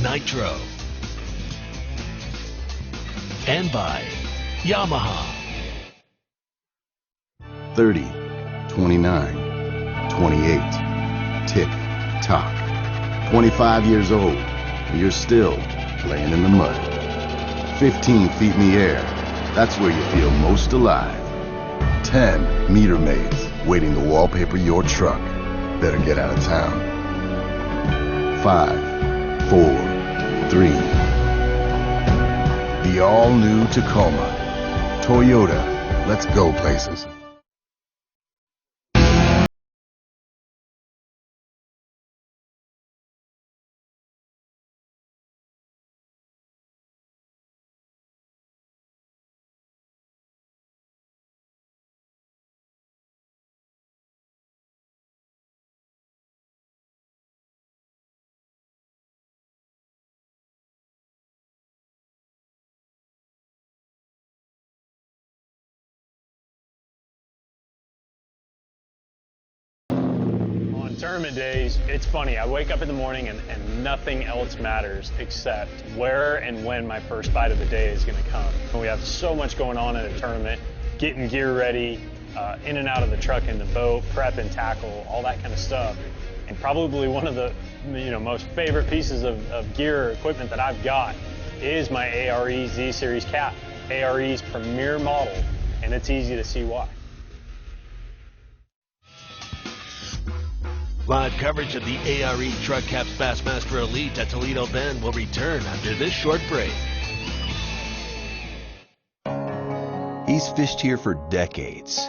Nitro. And by Yamaha. 30, 29, 28. Tick, tock. 25 years old, and you're still laying in the mud. 15 feet in the air, that's where you feel most alive. 10 meter maids waiting to wallpaper your truck. Better get out of town. 5, 4, 3. The all-new Tacoma. Toyota, let's go places. Tournament days, it's funny. I wake up in the morning and nothing else matters except where and when my first bite of the day is going to come. We have so much going on in a tournament, getting gear ready, in and out of the truck and the boat, prep and tackle, all that kind of stuff. And probably one of the most favorite pieces of gear or equipment that I've got is my ARE Z Series cap, ARE's premier model, and it's easy to see why. Live coverage of the ARE Truck Caps Bassmaster Elite at Toledo Bend will return after this short break. He's fished here for decades.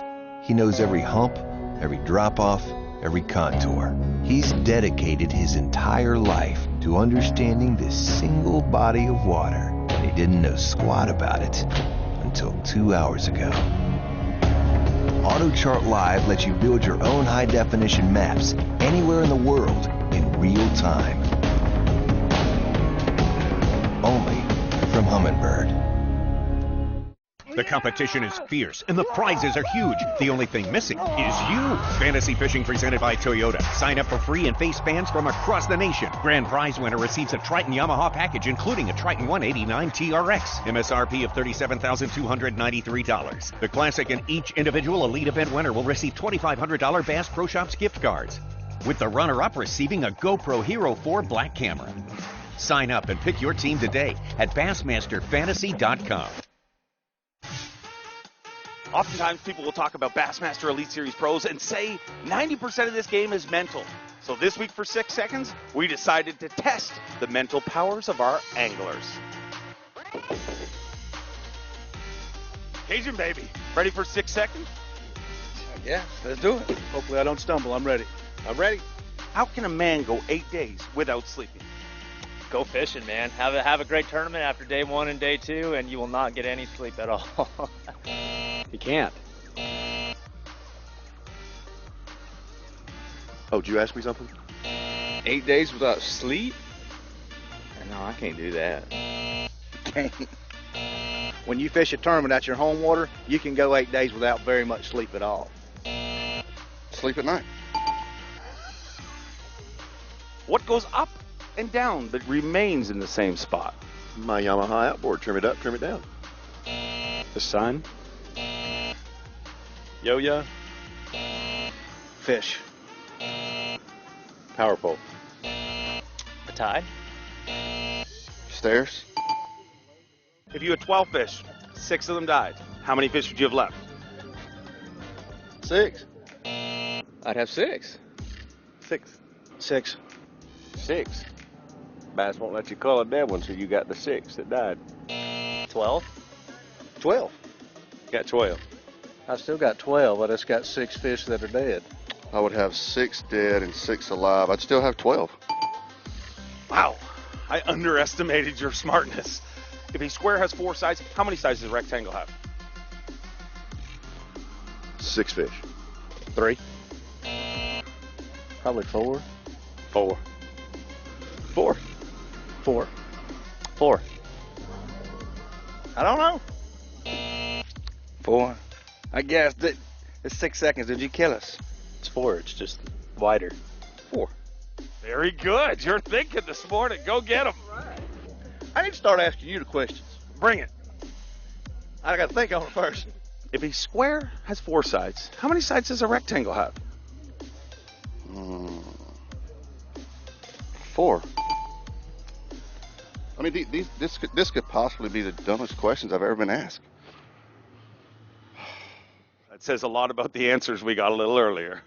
He knows every hump, every drop-off, every contour. He's dedicated his entire life to understanding this single body of water, and he didn't know squat about it until 2 hours ago. AutoChart Live lets you build your own high-definition maps anywhere in the world in real time. Only from Humminbird. The competition is fierce and the prizes are huge. The only thing missing is you. Fantasy Fishing presented by Toyota. Sign up for free and face fans from across the nation. Grand prize winner receives a Triton Yamaha package including a Triton 189 TRX. MSRP of $37,293. The classic and each individual elite event winner will receive $2,500 Bass Pro Shops gift cards, with the runner-up receiving a GoPro Hero 4 black camera. Sign up and pick your team today at bassmasterfantasy.com. Oftentimes people will talk about Bassmaster Elite Series Pros and say 90% of this game is mental. So this week for 6 seconds, we decided to test the mental powers of our anglers. Cajun baby, ready for 6 seconds? Yeah, let's do it. Hopefully I don't stumble. I'm ready. I'm ready. How can a man go 8 days without sleeping? Go fishing, man. Have a great tournament after day 1 and day 2, and you will not get any sleep at all. You can't. Oh, did you ask me something? 8 days without sleep? No, I can't do that. Can't. When you fish a tournament at your home water, you can go 8 days without very much sleep at all. Sleep at night. What goes up and down but remains in the same spot? My Yamaha outboard. Trim it up, trim it down. The sun. Yo-yo. Fish. Power pole. A tide. Stairs. If you had 12 fish, 6 of them died, how many fish would you have left? 6. I'd have 6. 6. 6. 6. Bass won't let you call a dead one, so you got the 6 that died. 12. 12. Got 12. I still got 12, but it's got 6 fish that are dead. I would have 6 dead and 6 alive. I'd still have 12. Wow, I underestimated your smartness. If a square has 4 sides, how many sides does a rectangle have? 6 fish. 3. Probably 4. 4. 4. 4. 4. I don't know. 4. I guess that it's 6 seconds. Did you kill us? It's 4. It's just wider. 4. Very good. You're thinking this morning. Go get them. I need to start asking you the questions. Bring it. I got to think on it first. If a square has 4 sides, how many sides does a rectangle have? 4. I mean, this could possibly be the dumbest questions I've ever been asked. That says a lot about the answers we got a little earlier.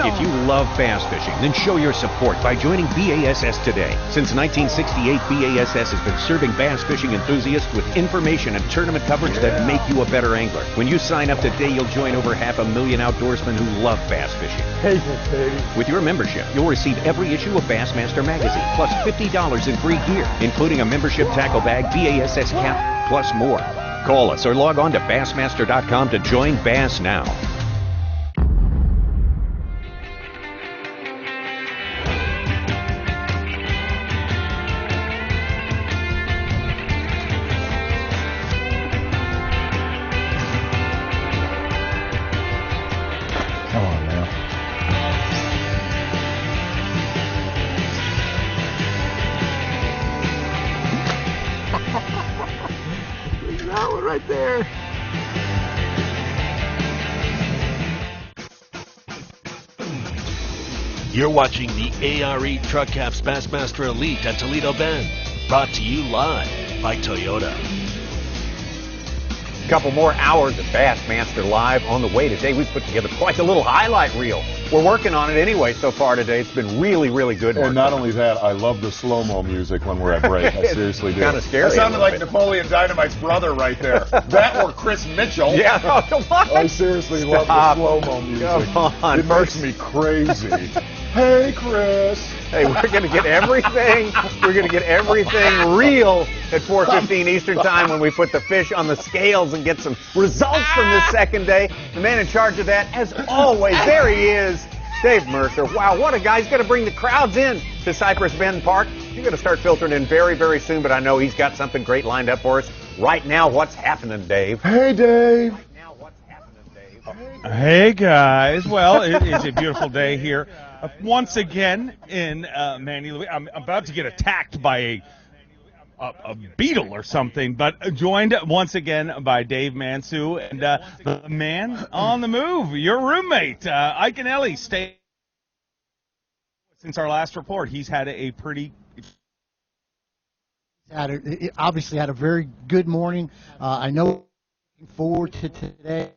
If you love bass fishing, then show your support by joining B.A.S.S today. Since 1968, B.A.S.S has been serving bass fishing enthusiasts with information and tournament coverage that make you a better angler. When you sign up today, you'll join over 500,000 outdoorsmen who love bass fishing. Hey, baby. With your membership, you'll receive every issue of Bassmaster magazine, plus $50 in free gear, including a membership tackle bag, B.A.S.S cap, plus more. Call us or log on to Bassmaster.com to join Bass now. Come on now. Look at that one right there. You're watching the ARE Truck Caps Bassmaster Elite at Toledo Bend. Brought to you live by Toyota. A couple more hours of Bassmaster Live on the way today. We've put together quite a little highlight reel. We're working on it anyway so far today. It's been really, really good. And not only that, I love the slow-mo music when we're at break. I seriously do. Kind of scary. That sounded like Napoleon Dynamite's brother right there. That or Chris Mitchell. Yeah, no, come on. I seriously love the slow-mo music. Come on. It makes me crazy. Hey, Chris. Hey, we're going to get everything. We're going to get everything real at 4:15 Eastern Time when we put the fish on the scales and get some results from this second day. The man in charge of that, as always, there he is, Dave Mercer. Wow, what a guy. He's going to bring the crowds in to Cypress Bend Park. He's going to start filtering in very, very soon, but I know he's got something great lined up for us. Right now, what's happening, Dave? Hey, Dave. Hey, guys. Well, it is a beautiful day here. Once again in Manny, I'm about to get attacked by a beetle or something, but joined once again by Dave Mansu and the man on the move, your roommate, Ike and Ellie. Stay. Since our last report, he's had a pretty... Obviously had a very good morning. I know looking forward to today.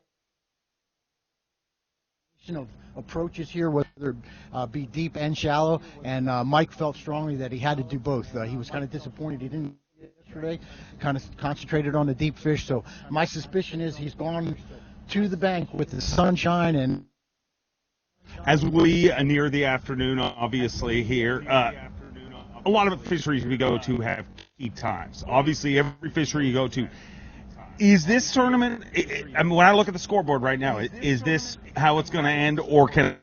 Of approaches here, whether it be deep and shallow, and Mike felt strongly that he had to do both. He was kind of disappointed he didn't yesterday, kind of concentrated on the deep fish. So my suspicion is he's gone to the bank with the sunshine. And as we near the afternoon, obviously here, a lot of fisheries we go to have key times. Obviously, every fishery you go to. Is this tournament, I mean, when I look at the scoreboard right now, is this how it's going to end, or can...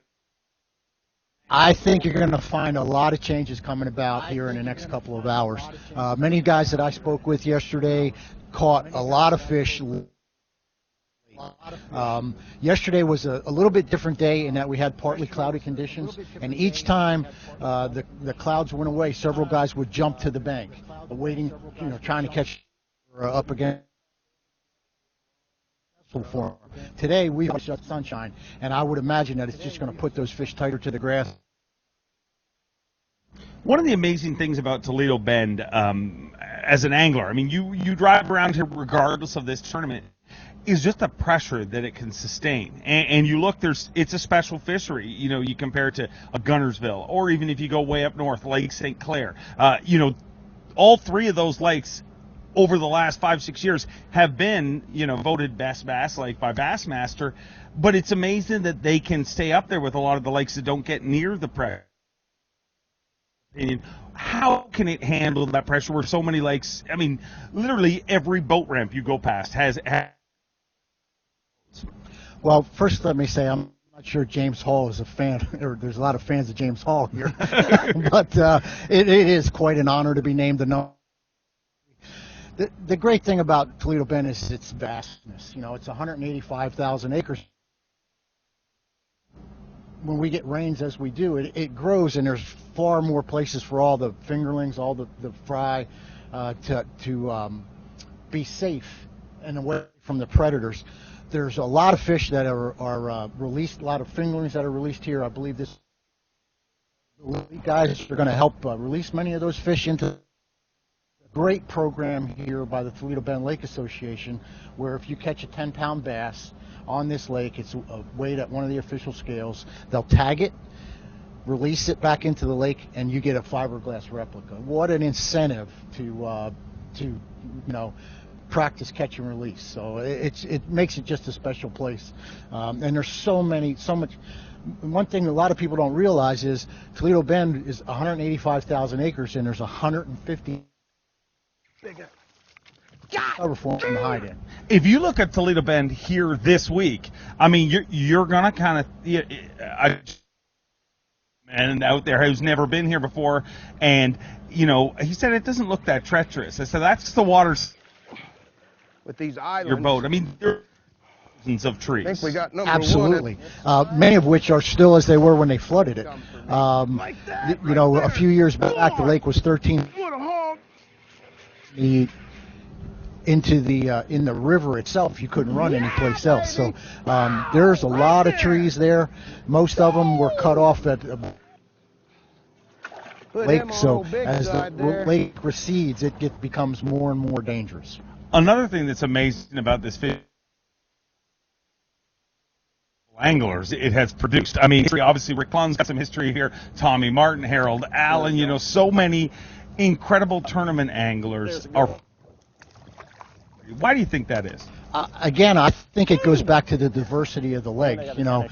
I think you're going to find a lot of changes coming about here in the next couple of hours. Many guys that I spoke with yesterday caught a lot of fish. Yesterday was a little bit different day in that we had partly cloudy conditions, and each time the clouds went away, several guys would jump to the bank, waiting, trying to catch up again. For today, we have sunshine, and I would imagine that it's just going to put those fish tighter to the grass. One of the amazing things about Toledo Bend, as an angler, I mean, you drive around here regardless of this tournament, is just the pressure that it can sustain. And you look, it's a special fishery. You compare it to a Gunnersville, or even if you go way up north, Lake St. Clair. All three of those lakes over the last 5-6 years have been, voted best bass lake by Bassmaster, but it's amazing that they can stay up there with a lot of the lakes that don't get near the pressure. How can it handle that pressure where so many lakes, I mean, literally every boat ramp you go past has... Well, first let me say I'm not sure James Hall is a fan, or there's a lot of fans of James Hall here, but it is quite an honor to be named the number. The great thing about Toledo Bend is its vastness. It's 185,000 acres. When we get rains as we do, it grows, and there's far more places for all the fingerlings, all the fry, to be safe and away from the predators. There's a lot of fish that are released, a lot of fingerlings that are released here. I believe the guys are going to help release many of those fish into great program here by the Toledo Bend Lake Association, where if you catch a 10-pound bass on this lake, it's weighed at one of the official scales. They'll tag it, release it back into the lake, and you get a fiberglass replica. What an incentive to practice catch and release. So it makes it just a special place. And there's so much. One thing a lot of people don't realize is Toledo Bend is 185,000 acres, and there's 150 If you look at Toledo Bend here this week, I mean, you're gonna kind of, and out there who's never been here before, and he said it doesn't look that treacherous. I said that's the water's with these islands. Your boat. I mean, there are thousands of trees. I think we got number Absolutely. Many of which are still as they were when they flooded it. A few years back, the lake was 13. In the river itself, you couldn't run anyplace else. So there's a lot of trees there. Most of them were cut off at the lake. So as the lake recedes, it becomes more and more dangerous. Another thing that's amazing about this fish, anglers it has produced. I mean, obviously Rick Clun's got some history here. Tommy Martin, Harold Allen. So many incredible tournament anglers are. Why do you think that is? Again, I think it goes back to the diversity of the legs. You know,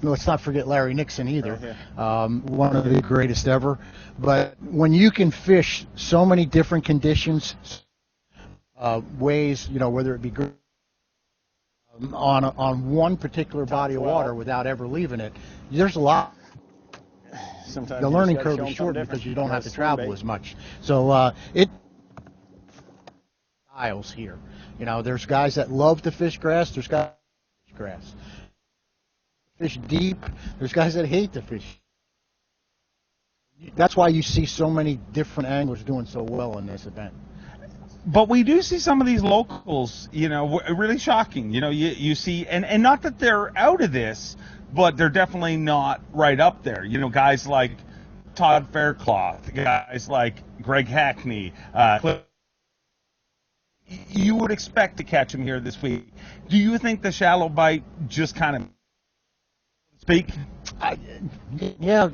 let's not forget Larry Nixon either, one of the greatest ever. But when you can fish so many different conditions, ways, whether it be on one particular body of water without ever leaving it, there's a lot. Sometimes the learning curve is short because you don't have to travel as much. So it styles here. There's guys that love to fish grass. There's guys that fish grass. Fish deep. There's guys that hate to fish. That's why you see so many different anglers doing so well in this event. But we do see some of these locals, really shocking. You see, and not that they're out of this, but they're definitely not right up there. Guys like Todd Faircloth, guys like Greg Hackney, you would expect to catch him here this week. Do you think the shallow bite just kind of speak? Yeah.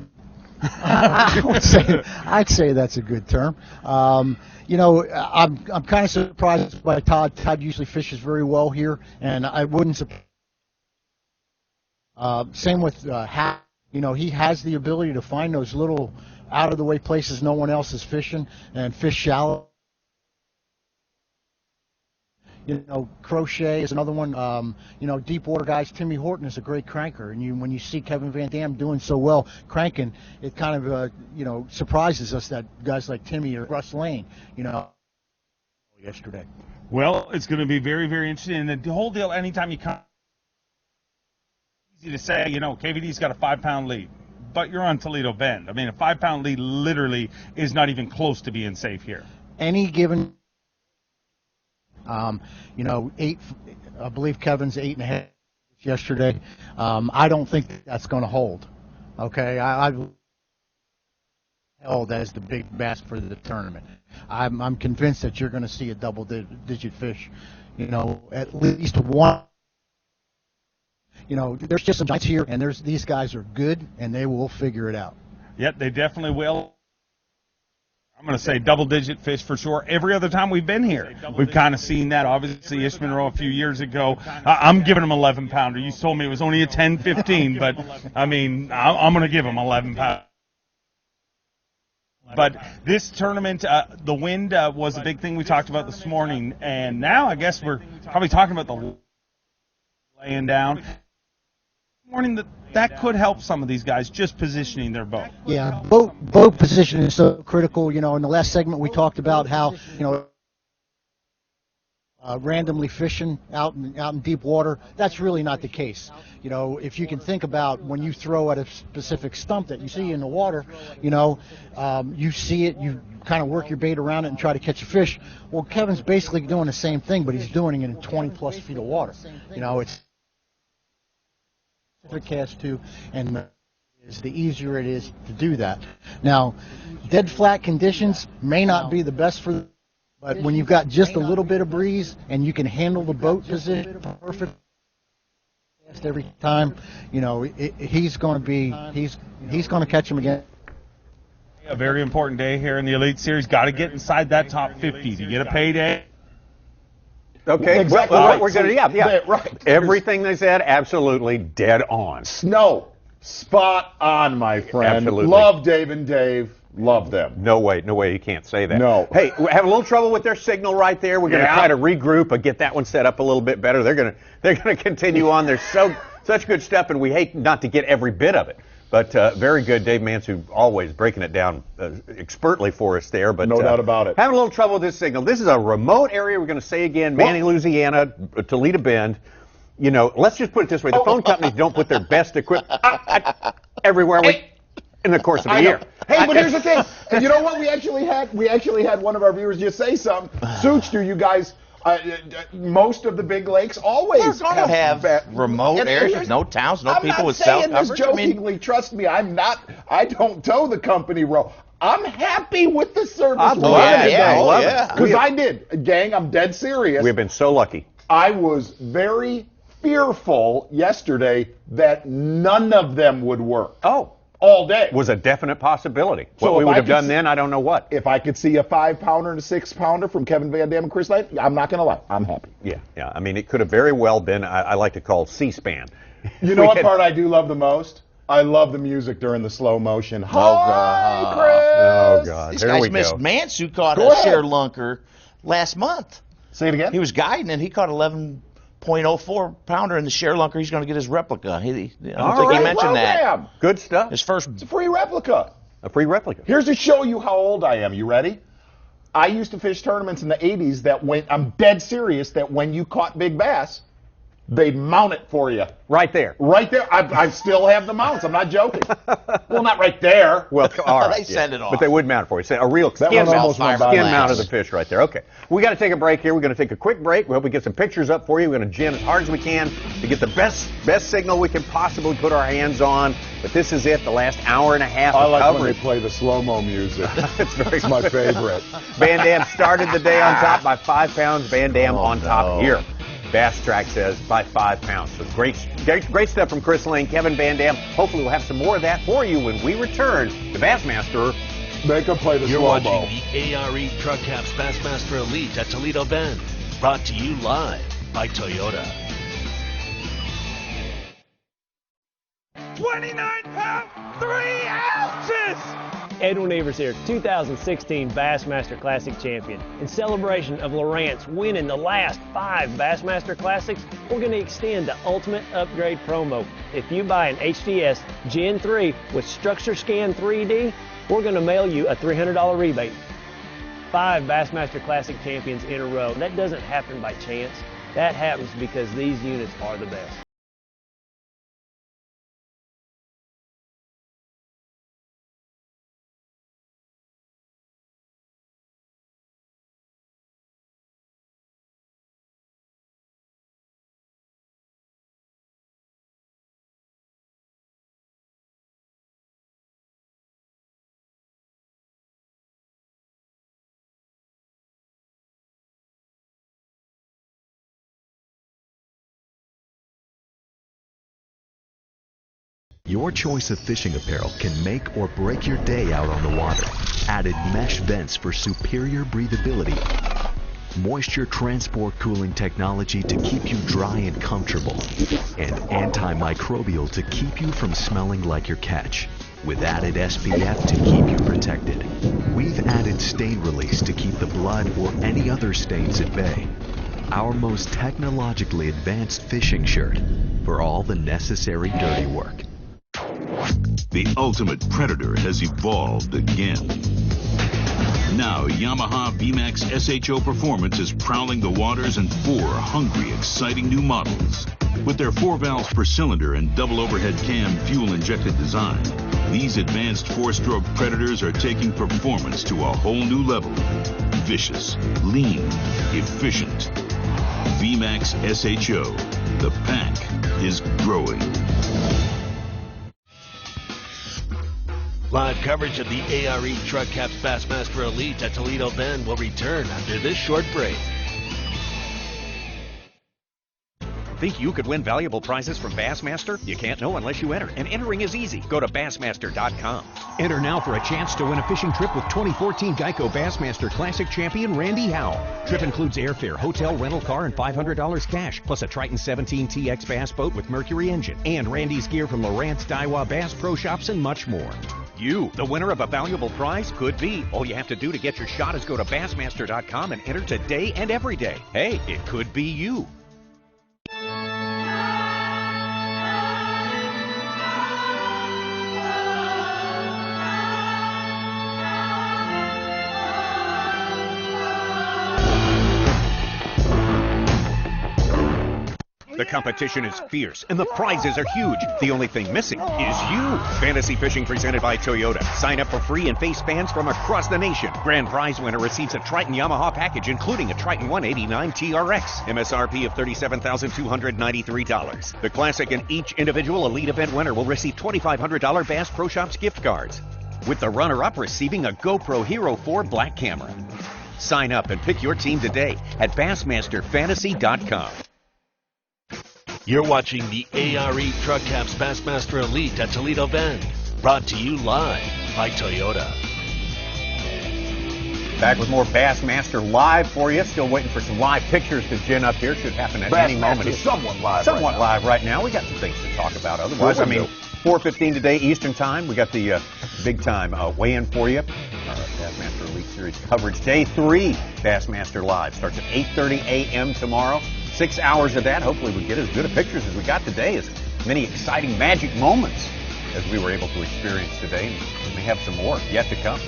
I'd say that's a good term. I'm kind of surprised by Todd. Todd usually fishes very well here, and I wouldn't. Same with Hack. He has the ability to find those little out-of-the-way places no one else is fishing and fish shallow. Crochet is another one. Deep water guys. Timmy Horton is a great cranker, and when you see Kevin VanDam doing so well cranking, it kind of surprises us that guys like Timmy or Russ Lane, yesterday. Well, it's going to be very, very interesting. And the whole deal, anytime you come, easy to say, KVD's got a 5-pound lead, but you're on Toledo Bend. I mean, a 5-pound lead literally is not even close to being safe here. Any given. I believe Kevin's 8.5 yesterday. I don't think that's going to hold. Okay, I've held as the big bass for the tournament. I'm convinced that you're going to see a double-digit fish. At least one. There's just some giants here, and these guys are good, and they will figure it out. Yep, they definitely will. I'm going to say double-digit fish for sure. Every other time we've been here, we've kind of seen that. Obviously, Ish Monroe a few years ago. I'm giving him 11-pounder. You told me it was only a 10-15, but, I mean, I'm going to give him 11-pounder. But this tournament, the wind was a big thing we talked about this morning, and now I guess we're probably talking about the laying down. Morning that could help some of these guys just positioning their boat. Yeah, boat positioning is so critical. In the last segment we talked about how randomly fishing out in deep water. That's really not the case. If you can think about when you throw at a specific stump that you see in the water, you see it, you kind of work your bait around it and try to catch a fish. Well, Kevin's basically doing the same thing, but he's doing it in 20+ feet of water. It's cast to, and the easier it is to do that. Now, dead flat conditions may not be the best for, but when you've got just a little bit of breeze and you can handle the boat position perfect every time, he's going to catch him again. A very important day here in the Elite Series. Got to get inside that top 50 to get a payday. Okay, exactly. Well, Right. we're going to, Right. Everything they said, absolutely dead on. Snow, spot on, my friend. Absolutely. Love Dave and Dave. Love them. No way, you can't say that. No. Hey, we have a little trouble with their signal right there. We're going to try to regroup and get that one set up a little bit better. They're going to continue on. There's such good stuff, and we hate not to get every bit of it. But very good, Dave Mansu, always breaking it down expertly for us there. But no doubt about it. Having a little trouble with this signal. This is a remote area. We're going to say again, Manning, Louisiana, Toledo Bend. Let's just put it this way: the phone companies don't put their best equipment everywhere in the course of a year. Hey, but here's the thing. And you know what? We actually had one of our viewers just say something. Such, do you guys? Most of the big lakes always have remote areas with no towns, no people with cell coverage. I'm not saying this jokingly. Trust me, I don't toe the company row. I'm happy with the service. Because I did. Gang, I'm dead serious. We've been so lucky. I was very fearful yesterday that none of them would work. Oh, all day. Was a definite possibility. So What we if would I have could done see- then, I don't know what. If I could see a 5-pounder and a 6-pounder from Kevin VanDam and Chris Knight, I'm not going to lie. I'm happy. Yeah. I mean, it could have very well been, I like to call C-SPAN. You know what part I do love the most? I love the music during the slow motion. Hi, Chris! Oh, God. These Here guys we missed go. Mance, who caught Go a ahead. share lunker last month. Say it again? He was guiding, and he caught 11.04 pounder in the share lunker. He's going to get his replica. I don't think he mentioned that. Good stuff. His first. It's a free replica. A free replica. Here's to show you how old I am. You ready? I used to fish tournaments in the 80s that when, I'm dead serious, that when you caught big bass, they'd mount it for you. Right there. Right there. I still have the mounts. I'm not joking. Well, not right there. Well, all right. They send it off. But they would mount it for you. A real That skin one almost went by skin my mount of house. the fish right there. Okay. We got to take a break here. We're going to take a quick break. We hope we get some pictures up for you. We're going to jam as hard as we can to get the best signal we can possibly put our hands on. But this is it, the last hour and a half I of like when coverage. they play the slow-mo music. It's my favorite. VanDam started the day on top by 5 pounds. VanDam on top here. Bass Track says by 5 pounds. So great stuff from Chris Lane, Kevin VanDam. Hopefully we'll have some more of that for you when we return to Bassmaster. They can play the You're slow-mo. watching the ARE Truck Caps Bassmaster Elite at Toledo Bend. Brought to you live by Toyota. 29 pounds, 3 ounces! Edwin Evers here, 2016 Bassmaster Classic champion. In celebration of Lawrence winning the last 5 Bassmaster Classics, we're going to extend the Ultimate Upgrade promo. If you buy an HDS Gen 3 with Structure Scan 3D, we're going to mail you a $300 rebate. 5 Bassmaster Classic champions in a row. That doesn't happen by chance. That happens because these units are the best. Your choice of fishing apparel can make or break your day out on the water. Added mesh vents for superior breathability. Moisture transport cooling technology to keep you dry and comfortable. And antimicrobial to keep you from smelling like your catch. With added SPF to keep you protected. We've added stain release to keep the blood or any other stains at bay. Our most technologically advanced fishing shirt for all the necessary dirty work. The ultimate predator has evolved again. Now, Yamaha B.A.S.S SHO Performance is prowling the waters in 4 hungry, exciting new models. With their 4 valves per cylinder and double overhead cam fuel-injected design, these advanced 4-stroke predators are taking performance to a whole new level. Vicious, lean, efficient. B.A.S.S SHO. The pack is growing. Live coverage of the ARE Truck Caps Bassmaster Elite at Toledo Bend will return after this short break. Think you could win valuable prizes from Bassmaster? You can't know unless you enter, and entering is easy. Go to Bassmaster.com. Enter now for a chance to win a fishing trip with 2014 Geico Bassmaster Classic champion Randy Howell. Trip includes airfare, hotel, rental car, and $500 cash, plus a Triton 17 TX bass boat with Mercury engine, and Randy's gear from Lowrance, Daiwa, Bass Pro Shops, and much more. You, the winner of a valuable prize, could be. All you have to do to get your shot is go to Bassmaster.com and enter today and every day. Hey, it could be you. The competition is fierce, and the prizes are huge. The only thing missing is you. Fantasy Fishing presented by Toyota. Sign up for free and face fans from across the nation. Grand prize winner receives a Triton Yamaha package, including a Triton 189 TRX. MSRP of $37,293. The Classic and each individual Elite event winner will receive $2,500 Bass Pro Shops gift cards, with the runner-up receiving a GoPro Hero 4 Black camera. Sign up and pick your team today at BassmasterFantasy.com. You're watching the ARE Truck Caps Bassmaster Elite at Toledo Bend. Brought to you live by Toyota. Back with more Bassmaster live for you. Still waiting for some live pictures to gin up here. Should happen at any moment. Bassmaster somewhat live. Somewhat live right now. We got some things to talk about. Otherwise, I mean, 4:15 today Eastern Time. We got the big time weigh-in for you. Bassmaster Elite Series coverage. Day 3 Bassmaster Live starts at 8:30 a.m. tomorrow. 6 hours of that. Hopefully we get as good of pictures as we got today, as many exciting magic moments as we were able to experience today. And we have some more yet to come.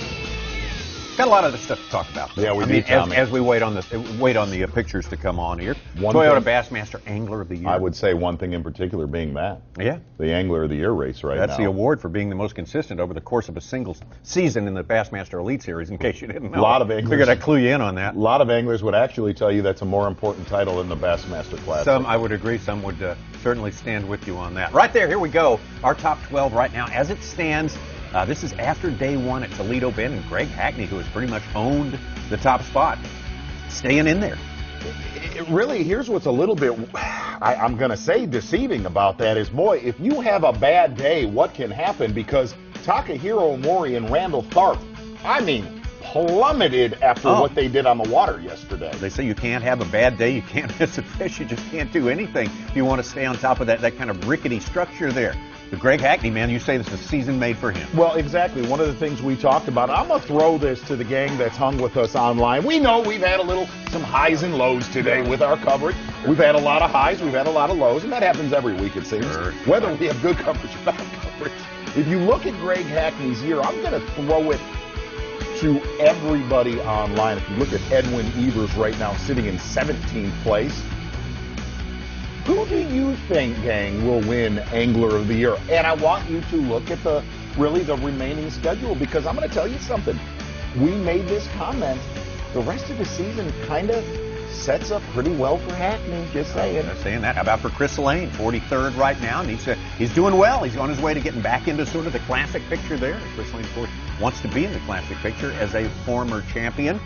Got a lot of other stuff to talk about. Yeah, we do, Tommy. As we wait on the pictures to come on here. Toyota Bassmaster Angler of the Year. I would say one thing in particular being that. Yeah. The Angler of the Year race right now. That's the award for being the most consistent over the course of a single season in the Bassmaster Elite Series, in case you didn't know. A lot of anglers. Figured I'd clue you in on that. A lot of anglers would actually tell you that's a more important title than the Bassmaster Classic. Some, I would agree, some would certainly stand with you on that. Right there, here we go. Our top 12 right now as it stands. This is after day 1 at Toledo Bend, and Greg Hackney, who has pretty much owned the top spot, staying in there. Really, here's what's a little bit, I'm going to say deceiving about that is, boy, if you have a bad day, what can happen? Because Takahiro Mori and Randall Tharp, I mean, plummeted after what they did on the water yesterday. They say you can't have a bad day, you can't miss a fish, you just can't do anything if you want to stay on top of that kind of rickety structure there. But Greg Hackney, man, you say this is a season made for him. Well, exactly. One of the things we talked about, I'm going to throw this to the gang that's hung with us online. We know we've had some highs and lows today with our coverage. We've had a lot of highs, we've had a lot of lows, and that happens every week, it seems. Sure. Whether we have good coverage or bad coverage. If you look at Greg Hackney's year, I'm going to throw it to everybody online. If you look at Edwin Evers right now sitting in 17th place, who do you think, gang, will win Angler of the Year? And I want you to look at the remaining schedule, because I'm going to tell you something. We made this comment. The rest of the season kind of sets up pretty well for Hackney, just saying. They're saying that. How about for Chris Lane, 43rd right now? And he's doing well. He's on his way to getting back into sort of the classic picture there. Chris Lane, of course, wants to be in the classic picture as a former champion.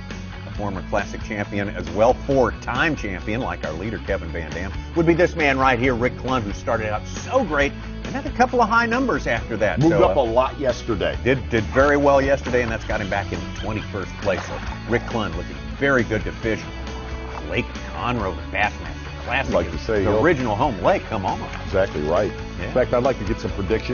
Former classic champion as well, 4-time champion like our leader Kevin VanDam, would be this man right here, Rick Clun, who started out so great and had a couple of high numbers after that. Moved up a lot yesterday. Did very well yesterday, and that's got him back in 21st place. So Rick Clun looking very good to fish Lake Conroe, the Bassmaster Classic. Like you say, the original home lake, come on. Exactly right. Yeah. In fact, I'd like to get some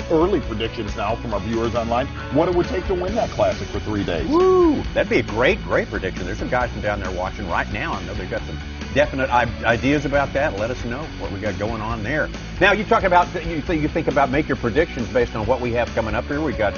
early predictions now from our viewers online. What it would take to win that Classic for 3 days. Woo! That'd be a great prediction. There's some guys from down there watching right now. I know they've got some definite ideas about that. Let us know what we got going on there. Now, you talk about, you think about make your predictions based on what we have coming up here. We got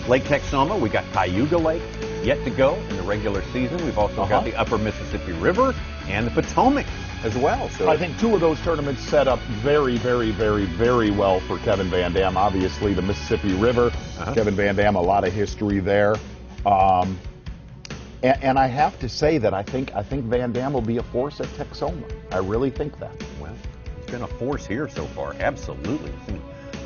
Lake Texoma. We got Cayuga Lake yet to go in the regular season. We've also got the Upper Mississippi River and the Potomac as well. So I think 2 of those tournaments set up very, very, very, very well for Kevin VanDam. Obviously, the Mississippi River, Kevin VanDam, a lot of history there. And I have to say that I think VanDam will be a force at Texoma. I really think that. Well, he's been a force here so far. Absolutely.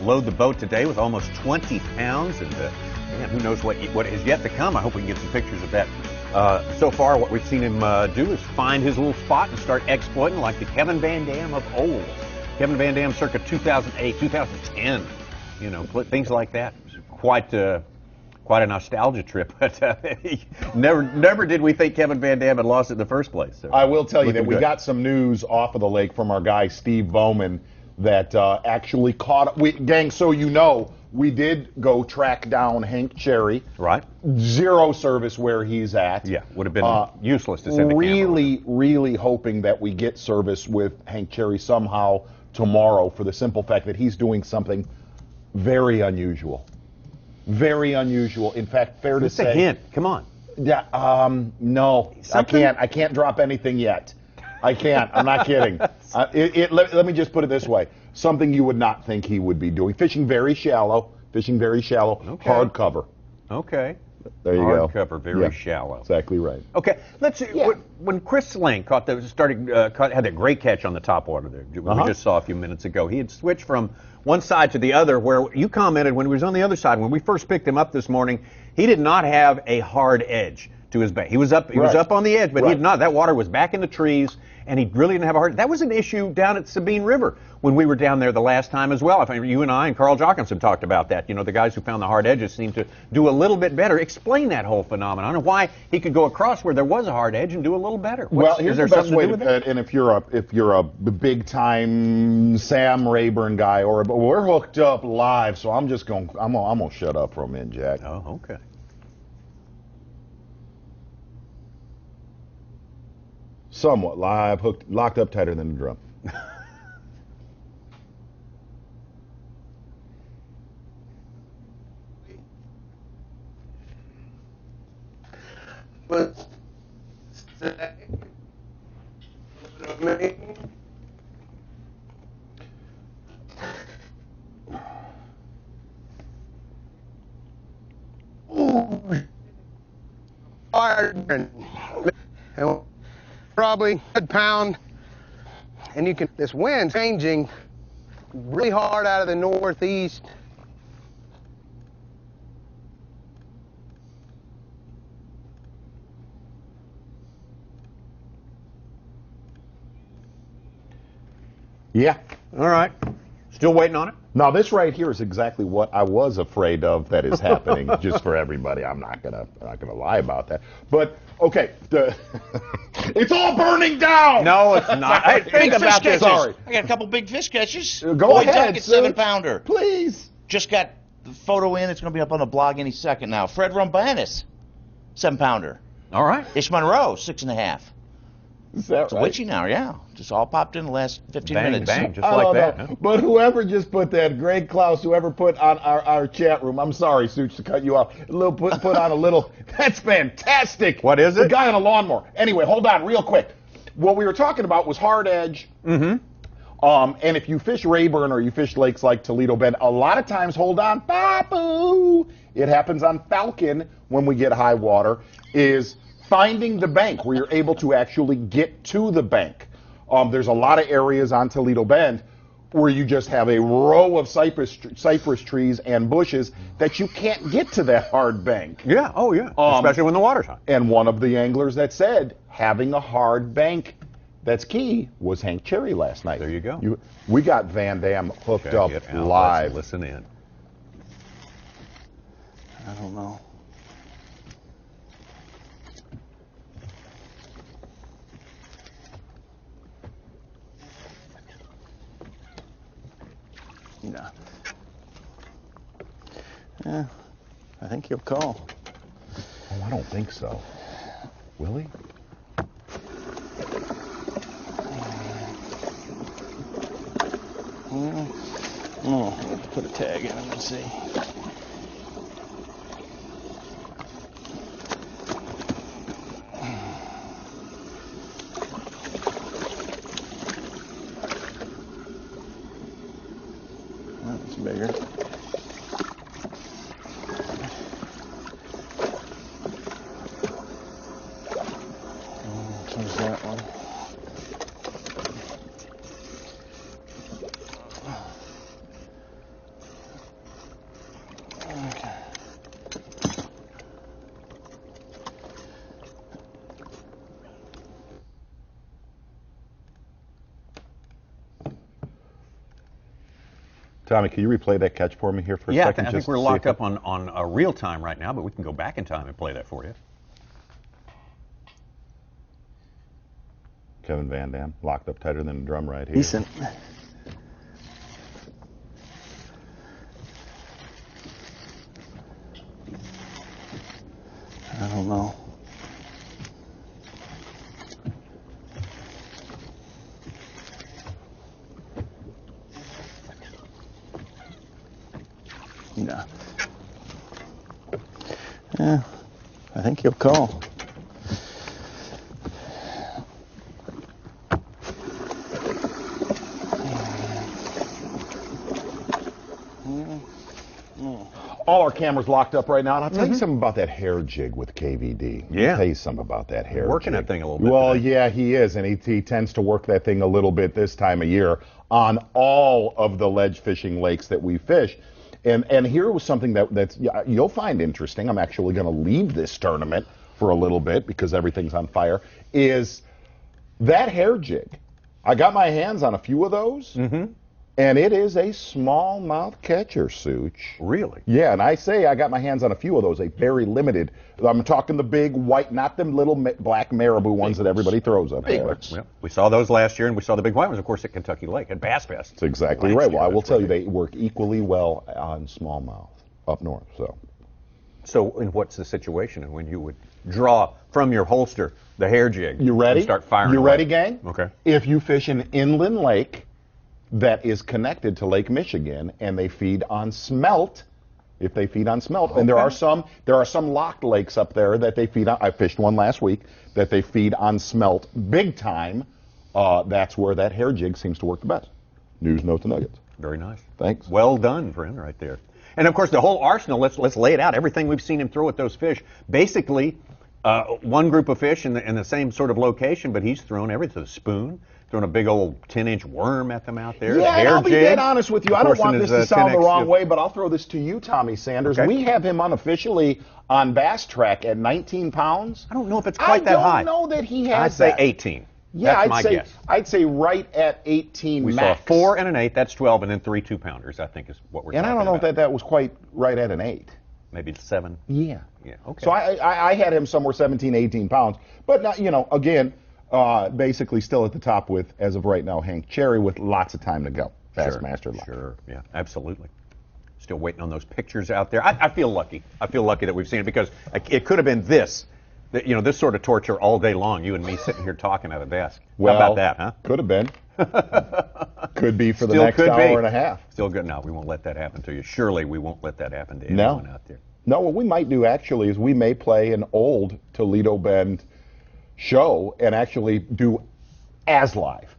Load the boat today with almost 20 pounds, and man, who knows what is yet to come. I hope we can get some pictures of that. So far, what we've seen him do is find his little spot and start exploiting like the Kevin VanDam of old. Kevin VanDam circa 2008, 2010, things like that. It was quite a nostalgia trip, but never did we think Kevin VanDam had lost it in the first place. So I will tell you that we got some news off of the lake from our guy Steve Bowman that actually caught gang, so you know, we did go track down Hank Cherry. Right. 0 service where he's at. Yeah, would have been useless to send a camera. Really hoping that we get service with Hank Cherry somehow tomorrow, for the simple fact that he's doing something very unusual. Very unusual. In fact, fair to say. Just a hint. Come on. Yeah. No, something? I can't drop anything yet. I can't. I'm not kidding. Let me just put it this way. Something you would not think he would be doing. Fishing very shallow. Okay. Hard cover. Okay. There you hard go. Cover, very shallow. Exactly right. Okay. Let's see. Yeah. When Chris Lane had that great catch on the top water there, we just saw a few minutes ago. He had switched from one side to the other, where you commented when he was on the other side. When we first picked him up this morning, he did not have a hard edge. to his bait. He was up on the edge, but he did not. That water was back in the trees, and he really didn't have a hard. That was an issue down at Sabine River when we were down there the last time as well. You and I and Carl Jochimson talked about that. You know, the guys who found the hard edges seemed to do a little bit better. Explain that whole phenomenon and why he could go across where there was a hard edge and do a little better. Well, here's the best way to put it. And if you're a big time Sam Rayburn guy, we're hooked up live, so I'm gonna shut up for a minute, Jack. Oh, okay. Somewhat live, locked up tighter than the drum. But and probably a pound, and you can, this wind changing really hard out of the northeast. Yeah. All right. Still waiting on it? Now, this right here is exactly what I was afraid of that is happening, just for everybody. I'm not gonna lie about that. But okay, it's all burning down. No, it's not. Hey, think about this. Sorry. I got a couple big fish catches. Go ahead, Duck, 7-pounder. Please. Just got the photo in. It's going to be up on the blog any second now. Fred Rumbanis, 7-pounder. All right. Ish Monroe, 6.5. Is that it's right? witchy now, yeah. Just all popped in the last 15 minutes. Bang, just like that. Huh? But whoever just put that, Greg Klaus, whoever put on our chat room, I'm sorry, Such, to cut you off, put on a little, that's fantastic. What is it? The guy on a lawnmower. Anyway, hold on real quick. What we were talking about was hard edge. Mm-hmm. And if you fish Rayburn or you fish lakes like Toledo Bend, a lot of times, hold on, Babu, it happens on Falcon when we get high water, is finding the bank where you're able to actually get to the bank. There's a lot of areas on Toledo Bend where you just have a row of cypress trees and bushes that you can't get to that hard bank. Yeah, oh yeah, especially when the water's high. And one of the anglers that said having a hard bank that's key was Hank Cherry last night. There you go. We got VanDam hooked up live. Let's listen in. I don't know. No. Yeah, I think he'll call. Oh, I don't think so. Will he? I'll have to put a tag in him and see. That's bigger. So's that one. Okay. Tommy, can you replay that catch for me here for a second? Yeah, I think we're locked up on real time right now, but we can go back in time and play that for you. Kevin VanDam, locked up tighter than a drum right here. Decent. I don't know. No. Yeah, I think he'll call. All our cameras locked up right now, and I'll tell you something about that hair jig with KVD. Yeah. I'll tell you something about that hair Working jig. that thing a little bit. Well, today. yeah, he is, and he tends to work that thing a little bit this time of year on all of the ledge fishing lakes that we fish. And here was something that's you'll find interesting. I'm actually going to leave this tournament for a little bit because everything's on fire, is that hair jig. I got my hands on a few of those, and it is a smallmouth catcher, Such. Really? Yeah, and I got my hands on a few of those, a very limited. I'm talking the big white, not them little black marabou ones that everybody throws up there. Yep. We saw those last year, and we saw the big white ones, of course, at Kentucky Lake, at Bass Fest. That's exactly right. Well, I will tell you, they work equally well on smallmouth up north. So, and what's the situation when you would draw from your holster the hair jig? You ready? And start firing. You away? ready, gang? Okay. If you fish an inland lake that is connected to Lake Michigan and they feed on smelt, if they feed on smelt, and there are some locked lakes up there that they feed on. I fished one last week that they feed on smelt big time. That's where that hair jig seems to work the best. News, notes, and nuggets. Very nice. Thanks. Well done, friend, right there. And of course, the whole arsenal. Let's lay it out. Everything we've seen him throw at those fish. Basically, one group of fish in the same sort of location, but he's thrown everything. The spoon, thrown a big old 10-inch worm at them out there. Yeah, and I'll be dead honest with you. I don't want this to sound the wrong 10X. way, but I'll throw this to you, Tommy Sanders. Okay. We have him unofficially on Bass Track at 19 pounds. I don't know if it's quite that high. I don't know that he has I'd say that. 18. Yeah, That's my guess. I'd say right at 18 We max. saw 4 and an 8. That's 12, and then 3 2-pounders. I think is what we're. And I don't know if that was quite right at an 8. Maybe 7. Yeah. Yeah. Okay. So I had him somewhere 17, 18 pounds, but not, again, basically still at the top with, as of right now, Hank Cherry with lots of time to go. Bassmaster life. Sure. Yeah. Absolutely. Still waiting on those pictures out there. I feel lucky. I feel lucky that we've seen it because it could have been this. This sort of torture all day long, you and me sitting here talking at a desk. Well, how about that, huh? Could have been. Could be for the Still next could hour be. and a half. Still good. No, we won't let that happen to you. Surely we won't let that happen to anyone out there. No, what we might do actually is we may play an old Toledo Bend show and actually do as live.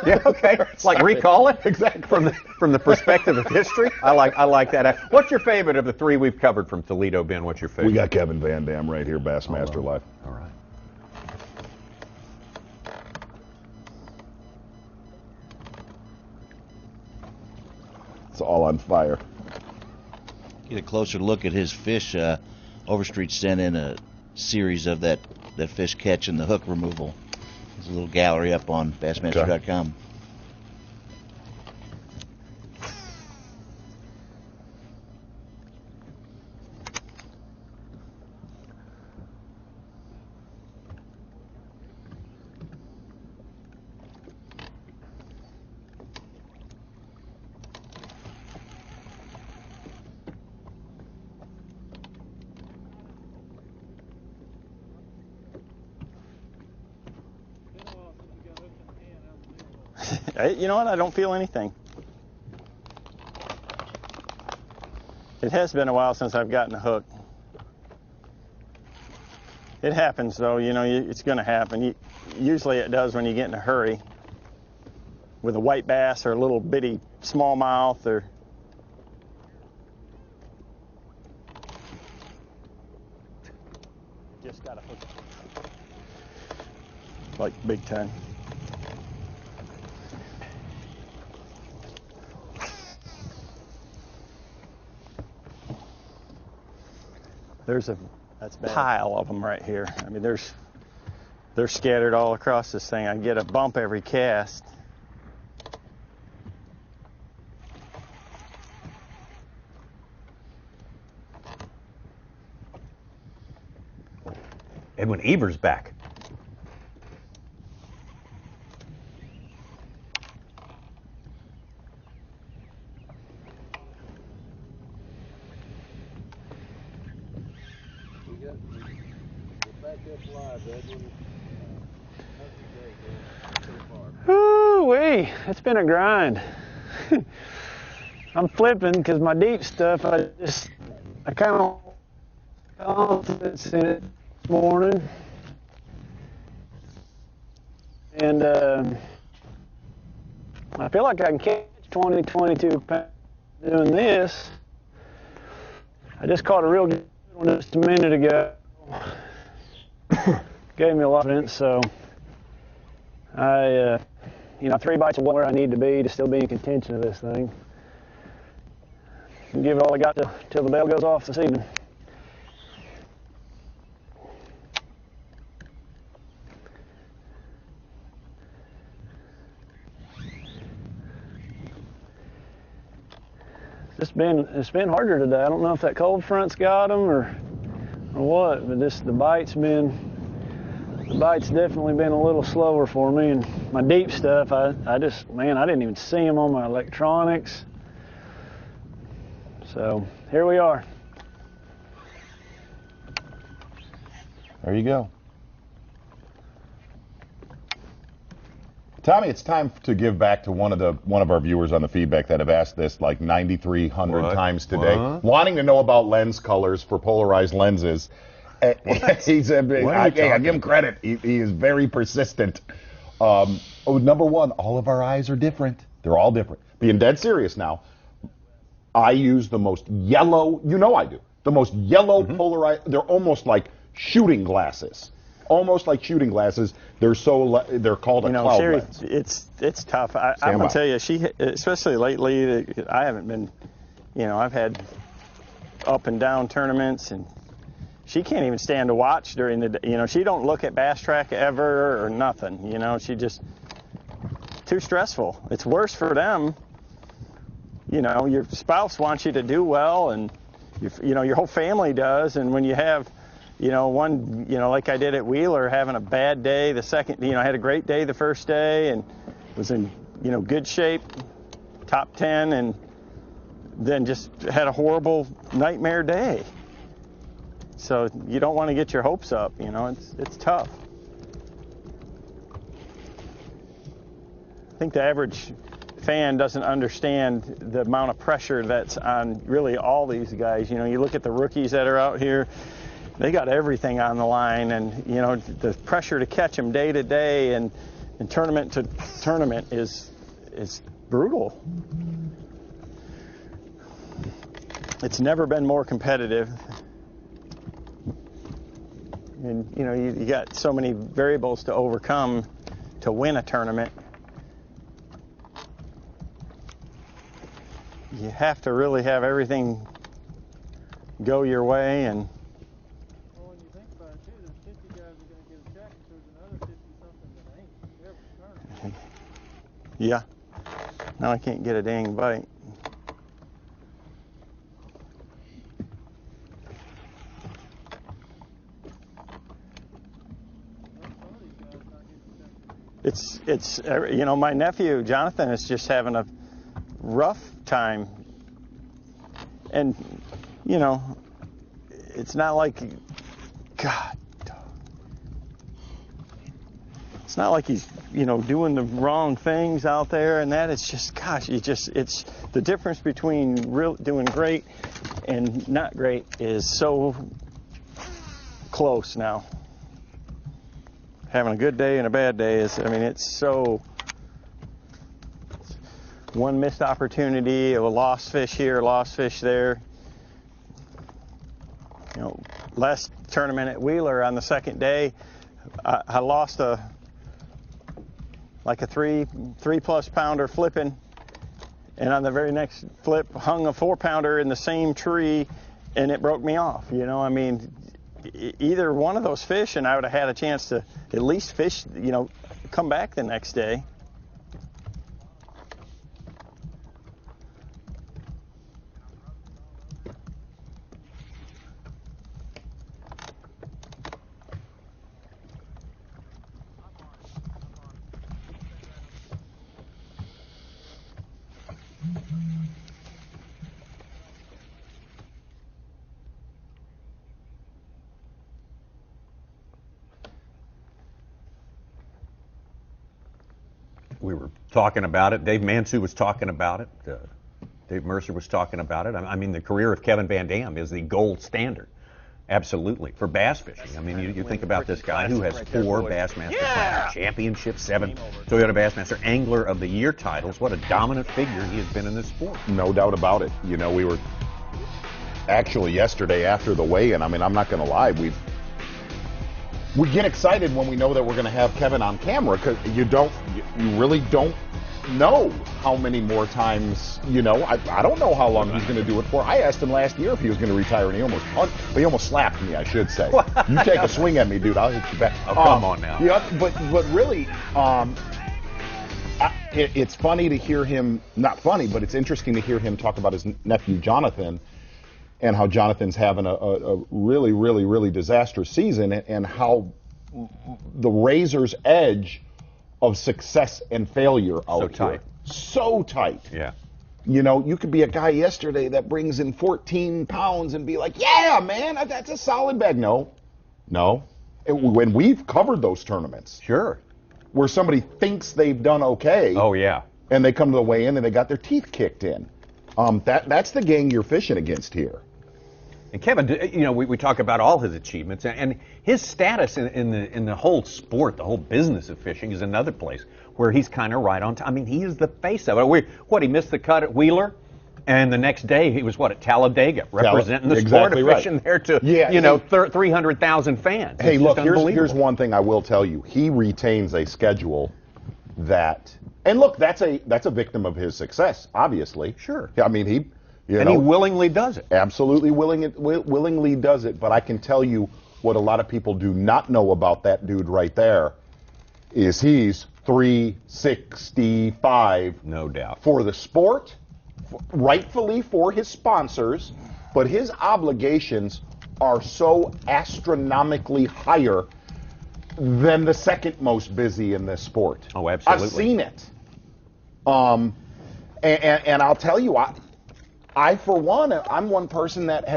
Yeah, okay. Like recall it? Exactly. From the perspective of history? I like that. What's your favorite of the 3 we've covered from Toledo Bend? What's your favorite? We got Kevin VanDam right here, Bassmaster Life. All right. It's all on fire. Get a closer look at his fish. Overstreet sent in a series of that fish catch and the hook removal. There's a little gallery up on Bassmaster.com. You know what? I don't feel anything. It has been a while since I've gotten a hook. It happens, though. It's going to happen. Usually it does when you get in a hurry with a white bass or a little bitty smallmouth or... Just got a hook. Like big time. There's a pile of them right here. I mean, they're scattered all across this thing. I get a bump every cast. Edwin Evers back. Woo-wee, it's been a grind. I'm flipping because my deep stuff, I kind of confidence in it this morning. And I feel like I can catch 20, 22 pounds doing this. I just caught a real good one just a minute ago. Gave me a lot of confidence, so I 3 bites of where I need to be to still be in contention of this thing. And give it all I got till the bell goes off this evening. It's been harder today. I don't know if that cold front's got them or what, but the bite's definitely been a little slower for me. And my deep stuff, I didn't even see them on my electronics. So here we are. There you go. Tommy, it's time to give back to one of our viewers on the feedback that have asked this like 9,300 times today, wanting to know about lens colors for polarized lenses. He said, I give him credit. He is very persistent. Number one, all of our eyes are different. They're all different. Being dead serious now, I use the most yellow, I do, the most yellow polarized, they're almost like shooting glasses. Almost like shooting glasses. They're called a cloud Sherry, lens. it's tough. I'm gonna tell you, especially lately, I haven't been, I've had up and down tournaments, and she can't even stand to watch during the day. She don't look at Bass Track ever or nothing. She just too stressful. It's worse for them. Your spouse wants you to do well, and your whole family does, and when you have like I did at Wheeler, having a bad day the second, I had a great day the first day and was in, good shape, top 10, and then just had a horrible nightmare day. So you don't want to get your hopes up, it's tough. I think the average fan doesn't understand the amount of pressure that's on really all these guys. You look at the rookies that are out here, they got everything on the line, and the pressure to catch them day to day and tournament to tournament is brutal. It's never been more competitive, and you got so many variables to overcome to win a tournament. You have to really have everything go your way, and yeah. Now I can't get a dang bite. It's my nephew Jonathan is just having a rough time, and it's not like it's not like he's doing the wrong things out there and that. It's just it's the difference between doing great and not great is so close now. Having a good day and a bad day it's so, one missed opportunity, a lost fish here, lost fish there. Last tournament at Wheeler on the second day, I lost a 3+ pounder flipping, and on the very next flip hung a 4-pounder in the same tree, and it broke me off. Either one of those fish and I would have had a chance to at least fish, come back the next day. We were talking about it. Dave Mansue was talking about it. Dave Mercer was talking about it. I mean, the career of Kevin VanDam is the gold standard, absolutely, for bass fishing. I mean, you think about this guy who has 4 Bassmaster Classic championships, 7 Toyota Bassmaster Angler of the Year titles. What a dominant figure he has been in this sport. No doubt about it. We were actually yesterday after the weigh-in. I mean, I'm not going to lie. We get excited when we know that we're going to have Kevin on camera, because you really don't know how many more times, I don't know how long he's going to do it for. I asked him last year if he was going to retire, and he almost slapped me, I should say. You take a swing at me, dude, I'll hit you back. Oh, come on now. Yeah, but really, It's funny to hear him, not funny, but it's interesting to hear him talk about his nephew Jonathan and how Jonathan's having a really, really, really disastrous season, and how the razor's edge of success and failure out So tight. here. So tight. Yeah. You know, you could be a guy yesterday that brings in 14 pounds and be like, yeah, man, that's a solid bag. No. When we've covered those tournaments. Sure. Where somebody thinks they've done okay. Oh, yeah. And they come to the weigh-in and they got their teeth kicked in. That's the gang you're fishing against here. And Kevin, you know, we talk about all his achievements, and his status in the whole sport, the whole business of fishing, is another place where he's kind of right on time. I mean, he is the face of it. He missed the cut at Wheeler, and the next day he was at Talladega, representing the sport of fishing there to 300,000 fans. Hey, It's look, just here's one thing I will tell you. He retains a schedule that, and look, that's a victim of his success, obviously. Sure. I mean, he willingly does it. Absolutely willingly does it. But I can tell you what a lot of people do not know about that dude right there is he's 365. No doubt. For the sport, rightfully for his sponsors, but his obligations are so astronomically higher than the second most busy in this sport. Oh, absolutely. I've seen it. And I'll tell you, I for one, I'm one person that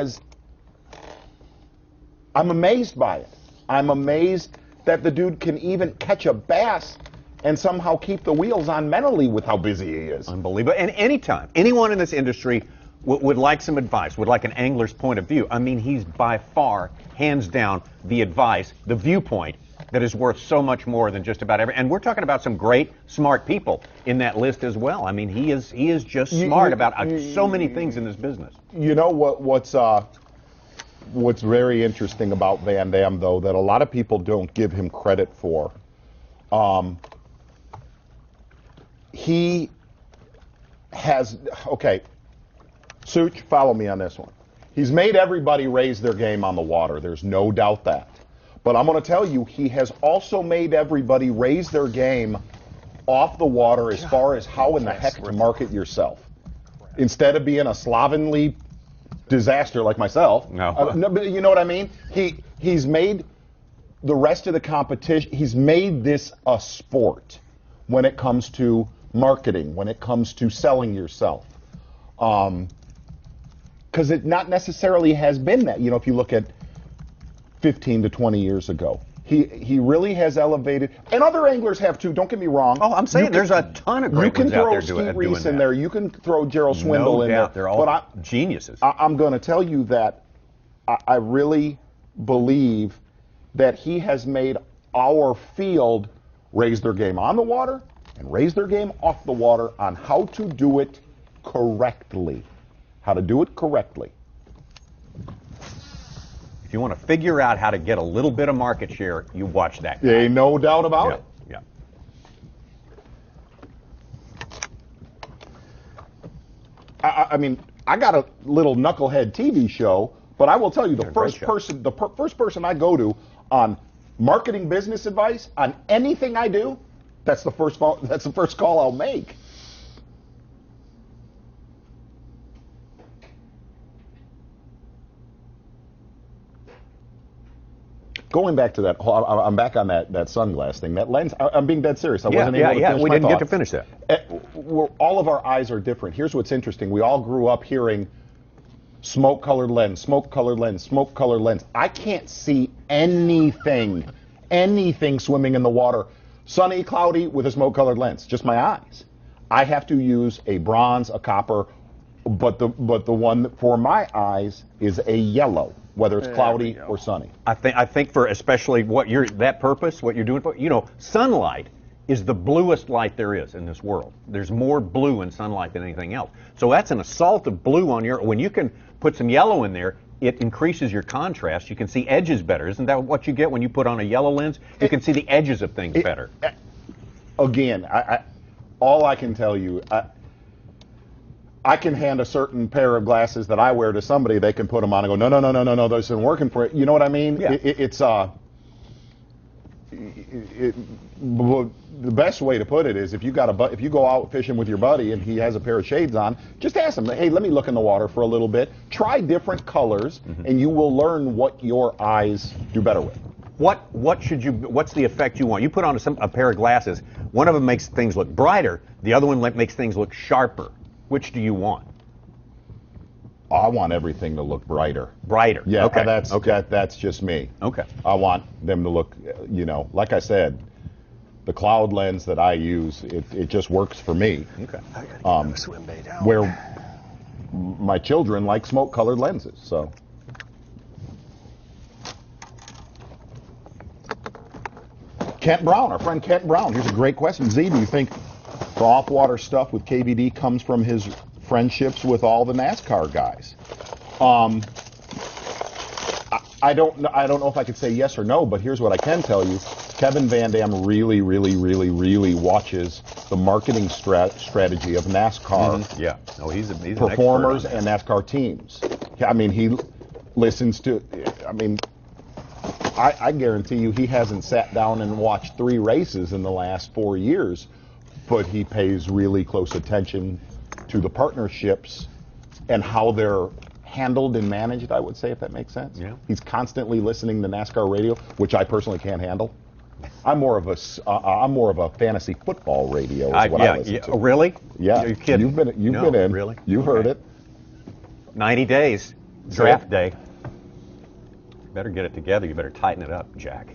I'm amazed by it. I'm amazed that the dude can even catch a bass and somehow keep the wheels on mentally with how busy he is. Unbelievable. And anytime anyone in this industry would like some advice, would like an angler's point of view, I mean, he's by far, hands down, the advice, the viewpoint that is worth so much more than just about and we're talking about some great, smart people in that list as well. I mean, he is just smart about so many things in this business. You know what's very interesting about VanDam, though, that a lot of people don't give him credit for. He has, Such, follow me on this one. He's made everybody raise their game on the water. There's no doubt that. But I'm going to tell you, he has also made everybody raise their game off the water as far as how in the heck to market yourself. Instead of being a slovenly disaster like myself. No. But you know what I mean? He's made the rest of the competition, he's made this a sport when it comes to marketing, when it comes to selling yourself. Because it not necessarily has been that. You know, if you look at 15 to 20 years ago, he really has elevated, and other anglers have too, don't get me wrong. Oh, I'm saying there's a ton of great ones out there doing that. You can throw Steve Reese in there, you can throw Gerald Swindle in there. They're all geniuses. I'm going to tell you that I really believe that he has made our field raise their game on the water and raise their game off the water on how to do it correctly. How to do it correctly. If you want to figure out how to get a little bit of market share, you watch that guy. Ain't no doubt about it. Yeah. I mean, I got a little knucklehead TV show, but I will tell you, the first person I go to on marketing business advice on anything I do, that's the first call I'll make. Going back to that, I'm back on that sunglass thing. That lens, I'm being dead serious. I wasn't able to finish we my didn't thought. get to finish that. All of our eyes are different. Here's what's interesting. We all grew up hearing smoke-colored lens, smoke-colored lens, smoke-colored lens. I can't see anything swimming in the water, sunny, cloudy, with a smoke-colored lens. Just my eyes. I have to use a bronze, a copper, but the one for my eyes is a yellow, whether it's cloudy or sunny. I think for especially what you're doing for, you know, sunlight is the bluest light there is in this world. There's more blue in sunlight than anything else. So that's an assault of blue on your, when you can put some yellow in there, it increases your contrast. You can see edges better. Isn't that what you get when you put on a yellow lens? You can see the edges of things better. Again, all I can tell you, I can hand a certain pair of glasses that I wear to somebody, they can put them on and go, no, this isn't working for it. You know what I mean? Yeah. It's the best way to put it is if you go out fishing with your buddy and he has a pair of shades on, just ask him, hey, let me look in the water for a little bit. Try different colors, and you will learn what your eyes do better with. What's the effect you want? You put on a pair of glasses. One of them makes things look brighter. The other one makes things look sharper. Which do you want? I want everything to look brighter. Brighter. Yeah, okay. That's just me. Okay. I want them to look, like I said, the cloud lens that I use, it just works for me. Okay. Swim bait out. Where my children like smoke-colored lenses, so. Kent Brown, our friend Kent Brown. Here's a great question. Z, do you think the off-water stuff with KVD comes from his friendships with all the NASCAR guys? I don't know if I could say yes or no, but here's what I can tell you. Kevin VanDam really, really, really, really watches the marketing strategy of NASCAR Yeah. No, he's performers and NASCAR teams. I mean, he listens to, I guarantee you he hasn't sat down and watched 3 races in the last 4 years, but he pays really close attention to the partnerships and how they're handled and managed, I would say, if that makes sense. Yeah. He's constantly listening to NASCAR radio, which I personally can't handle. I'm more of a fantasy football radio is what I listen to. Really? Yeah. Are you kidding? You've been in. Really? You've heard it. 90 days. Draft day. Better get it together. You better tighten it up, Jack.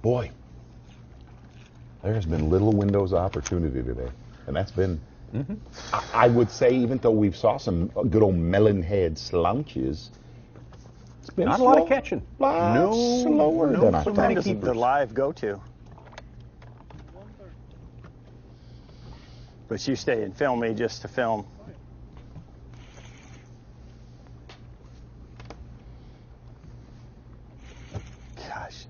Boy, there has been little windows of opportunity today, and that's been, I would say, even though we've saw some good old melon head slouches, it's been not a lot of catching. Slower than I What thought. time does the live go to? But you stay and film me just to film. Gosh.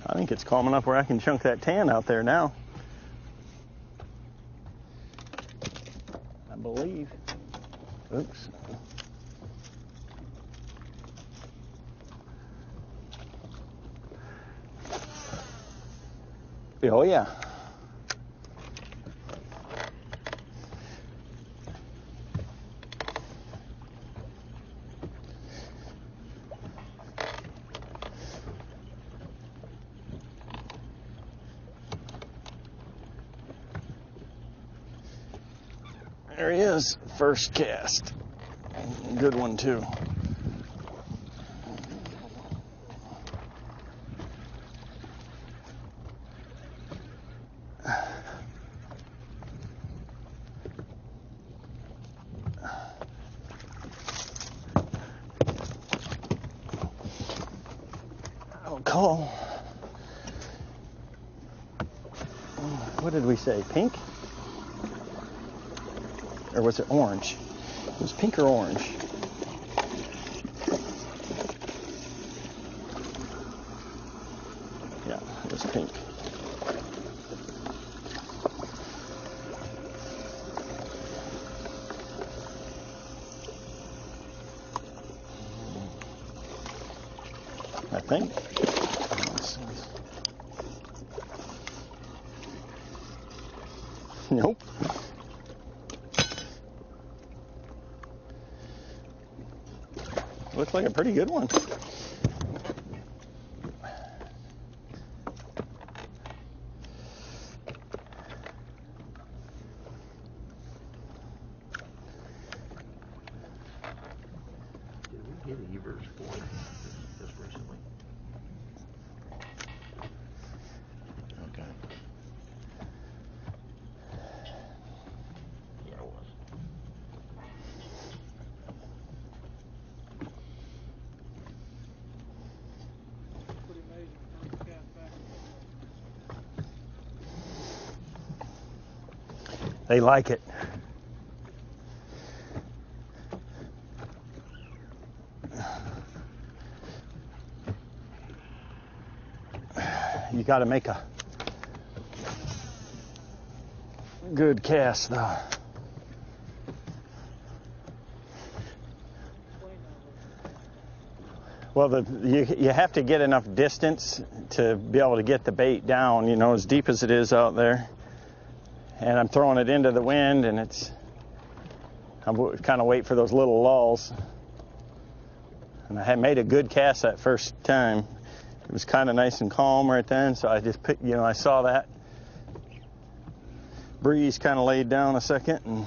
I think it's calm enough where I can chunk that tan out there now. I believe. Oops. Oh yeah. There he is, first cast. Good one too. Oh, call. What did we say? Pink? Or was it orange? It was pink or orange. Yeah, it was pink. I think. Nope. Looks like a pretty good one. Okay. They like it. You got to make a good cast, though. Well, you have to get enough distance to be able to get the bait down, you know, as deep as it is out there. And I'm throwing it into the wind, and I'm kind of wait for those little lulls. And I had made a good cast that first time. It was kind of nice and calm right then, so I just picked, you know, I saw that breeze kind of laid down a second, and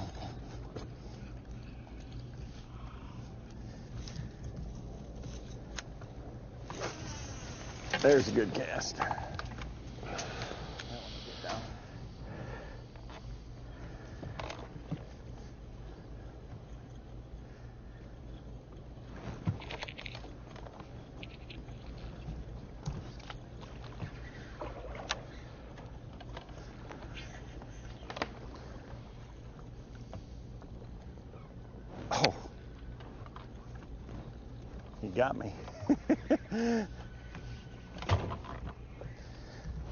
there's a good cast. Oh, he got me.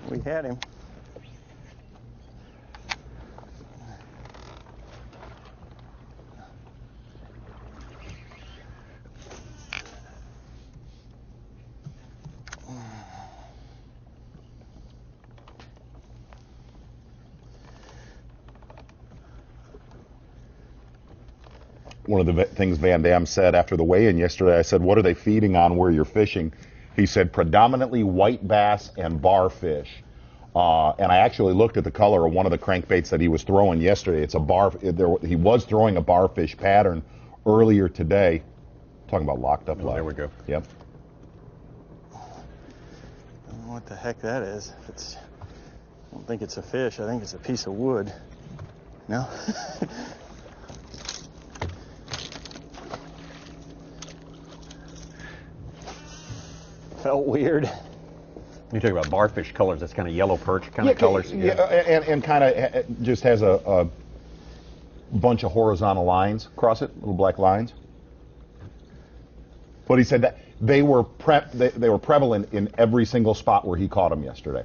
We had him. One of the things VanDam said after the weigh-in yesterday, I said, what are they feeding on where you're fishing? He said predominantly white bass and bar fish. And I actually looked at the color of one of the crankbaits that he was throwing yesterday. It's a bar. He was throwing a barfish pattern earlier today. Talking about locked up. There we go. Yep. I don't know what the heck that is. I don't think it's a fish. I think it's a piece of wood. No? Felt weird. You talk about barfish colors. That's kind of yellow perch kind of colors. Yeah, and kind of just has a bunch of horizontal lines across it, little black lines. But he said that they were prevalent in every single spot where he caught them yesterday.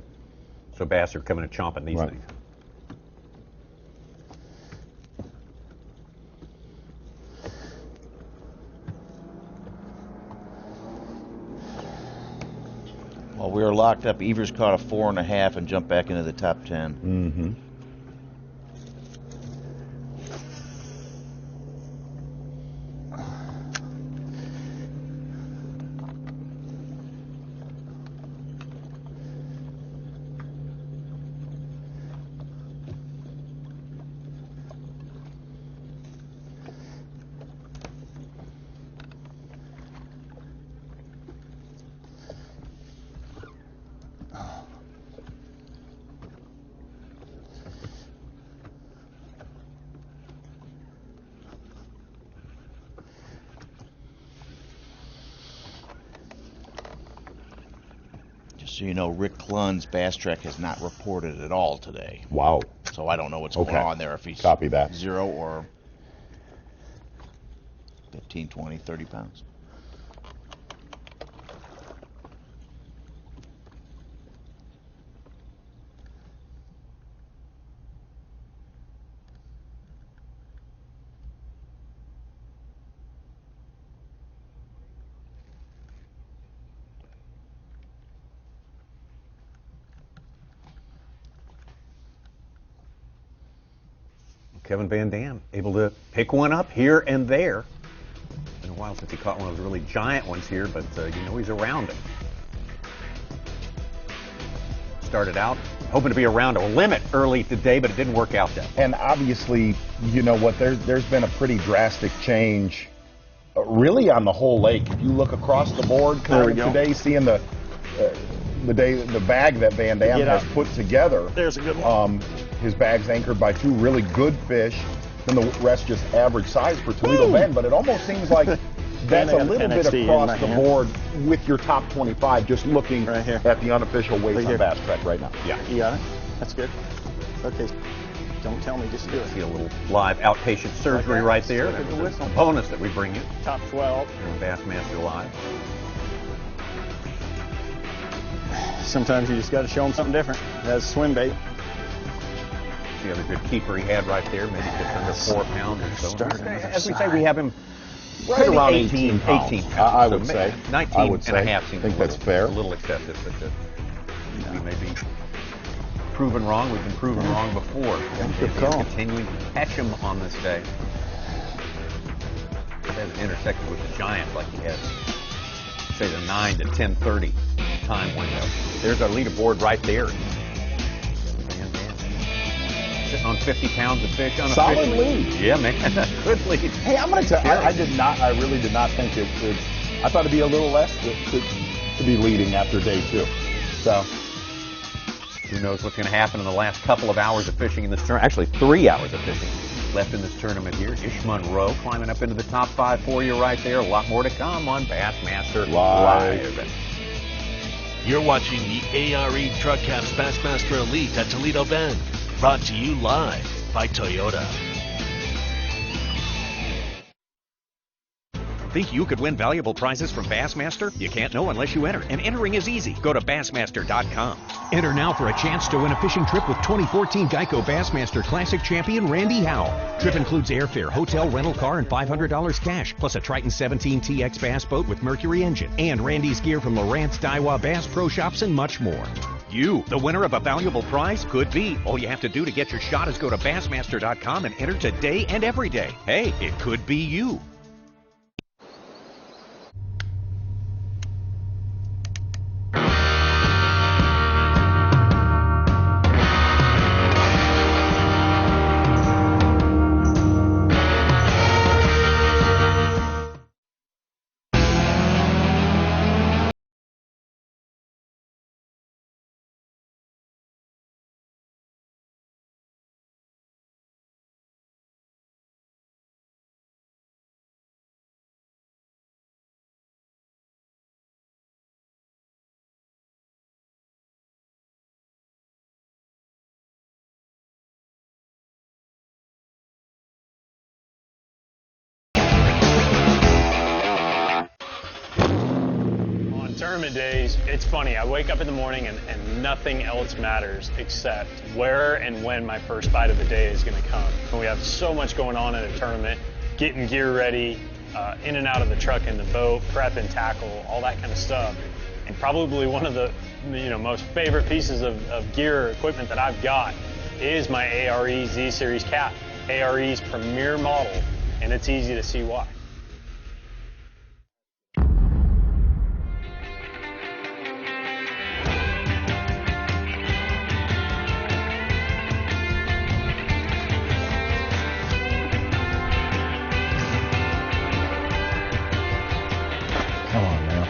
So bass are coming and chomping these things. While we were locked up, Evers caught a 4.5 and jumped back into the top 10. Mm-hmm. So you know, Rick Clun's Bass Track has not reported at all today. Wow. So I don't know what's going on there, if he's Copy that. 0 or 15, 20, 30 pounds. Kevin VanDam able to pick one up here and there. It's been a while since he caught one of those really giant ones here, but you know he's around it. Started out hoping to be around a limit early today, but it didn't work out that way. And obviously, you know what, there's been a pretty drastic change really on the whole lake. If you look across the board kind of today, seeing the bag that VanDam has put together. There's a good one. His bag's anchored by 2 really good fish, and the rest just average size for Toledo Bend, but it almost seems like that's a little bit across the board with your top 25, just looking at the unofficial weights on Bass Track right now. Yeah. You got it? That's good. Okay. Don't tell me, just do it. See a little live outpatient surgery right there. That's a bonus that we bring you. Top 12. Bassmaster Live. Sometimes you just got to show them something different. That's swim bait. The other good keeper he had right there, maybe just under 4 pounds or so. As we say, we have him right around 18 pounds. I would say. 19 and a half seems I think that's fair. A little excessive, but we may be proven wrong. We've been proven wrong before. And continuing to catch him on this day. He hasn't intersected with the giant like he has, say, the 9 to 10:30 time window. There's our leaderboard right there. Sitting on 50 pounds of fish on a solid lead. Yeah, man. Good lead. Hey, I'm going to tell you, I really did not think I thought it'd be a little less to be leading after day 2. So, who knows what's going to happen in the last couple of hours of fishing in this tournament. Actually, 3 hours of fishing left in this tournament here. Ish Monroe climbing up into the top 5 for you right there. A lot more to come on Bassmaster Live. You're watching the ARE Truck Caps Bassmaster Elite at Toledo Bend. Brought to you live by Toyota. Think you could win valuable prizes from Bassmaster? You can't know unless you enter, and entering is easy. Go to Bassmaster.com. Enter now for a chance to win a fishing trip with 2014 Geico Bassmaster Classic champion Randy Howe. Trip includes airfare, hotel, rental car, and $500 cash, plus a Triton 17 TX bass boat with Mercury engine, and Randy's gear from Lowrance, Daiwa, Bass Pro Shops, and much more. You, the winner of a valuable prize, could be. All you have to do to get your shot is go to Bassmaster.com and enter today and every day. Hey, it could be you. Tournament days, it's funny. I wake up in the morning and nothing else matters except where and when my first bite of the day is going to come. And we have so much going on in a tournament, getting gear ready, in and out of the truck and the boat, prep and tackle, all that kind of stuff. And probably one of the most favorite pieces of gear or equipment that I've got is my ARE Z Series cap, ARE's premier model, and it's easy to see why. Come on now.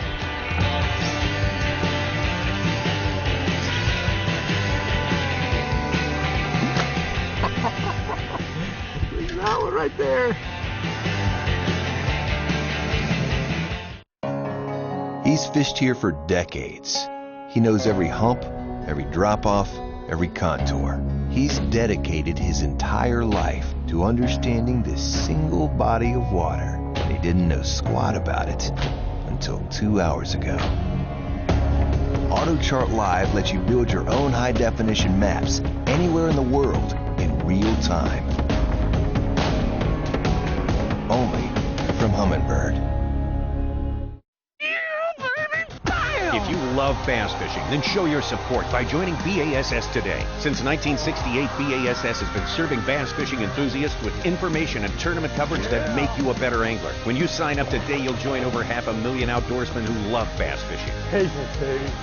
Look at that one right there. He's fished here for decades. He knows every hump, every drop-off, every contour. He's dedicated his entire life to understanding this single body of water, and he didn't know squat about it until 2 hours ago. AutoChart Live lets you build your own high-definition maps anywhere in the world in real time. Only from Humminbird. If you love bass fishing, then show your support by joining B.A.S.S today. Since 1968, B.A.S.S has been serving bass fishing enthusiasts with information and tournament coverage that make you a better angler. When you sign up today, you'll join over 500,000 outdoorsmen who love bass fishing.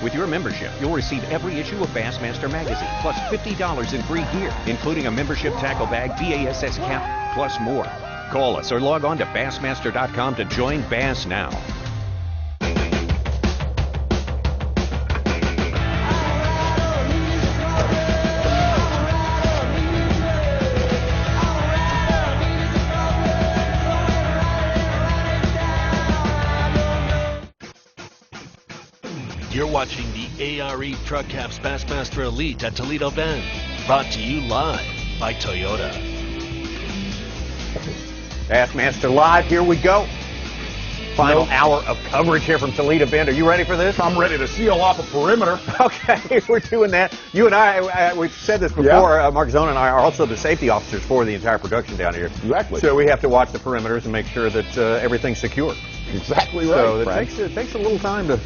With your membership, you'll receive every issue of Bassmaster magazine, plus $50 in free gear, including a membership tackle bag, B.A.S.S cap, plus more. Call us or log on to Bassmaster.com to join Bass now. You're watching the ARE Truck Caps Bassmaster Elite at Toledo Bend. Brought to you live by Toyota. Bassmaster Live, here we go. Final hour of coverage here from Toledo Bend. Are you ready for this? I'm ready to seal off a perimeter. Okay, we're doing that. You and I, we've said this before, Mark Zona and I are also the safety officers for the entire production down here. Exactly. So we have to watch the perimeters and make sure that everything's secure. Exactly right. So it takes a little time to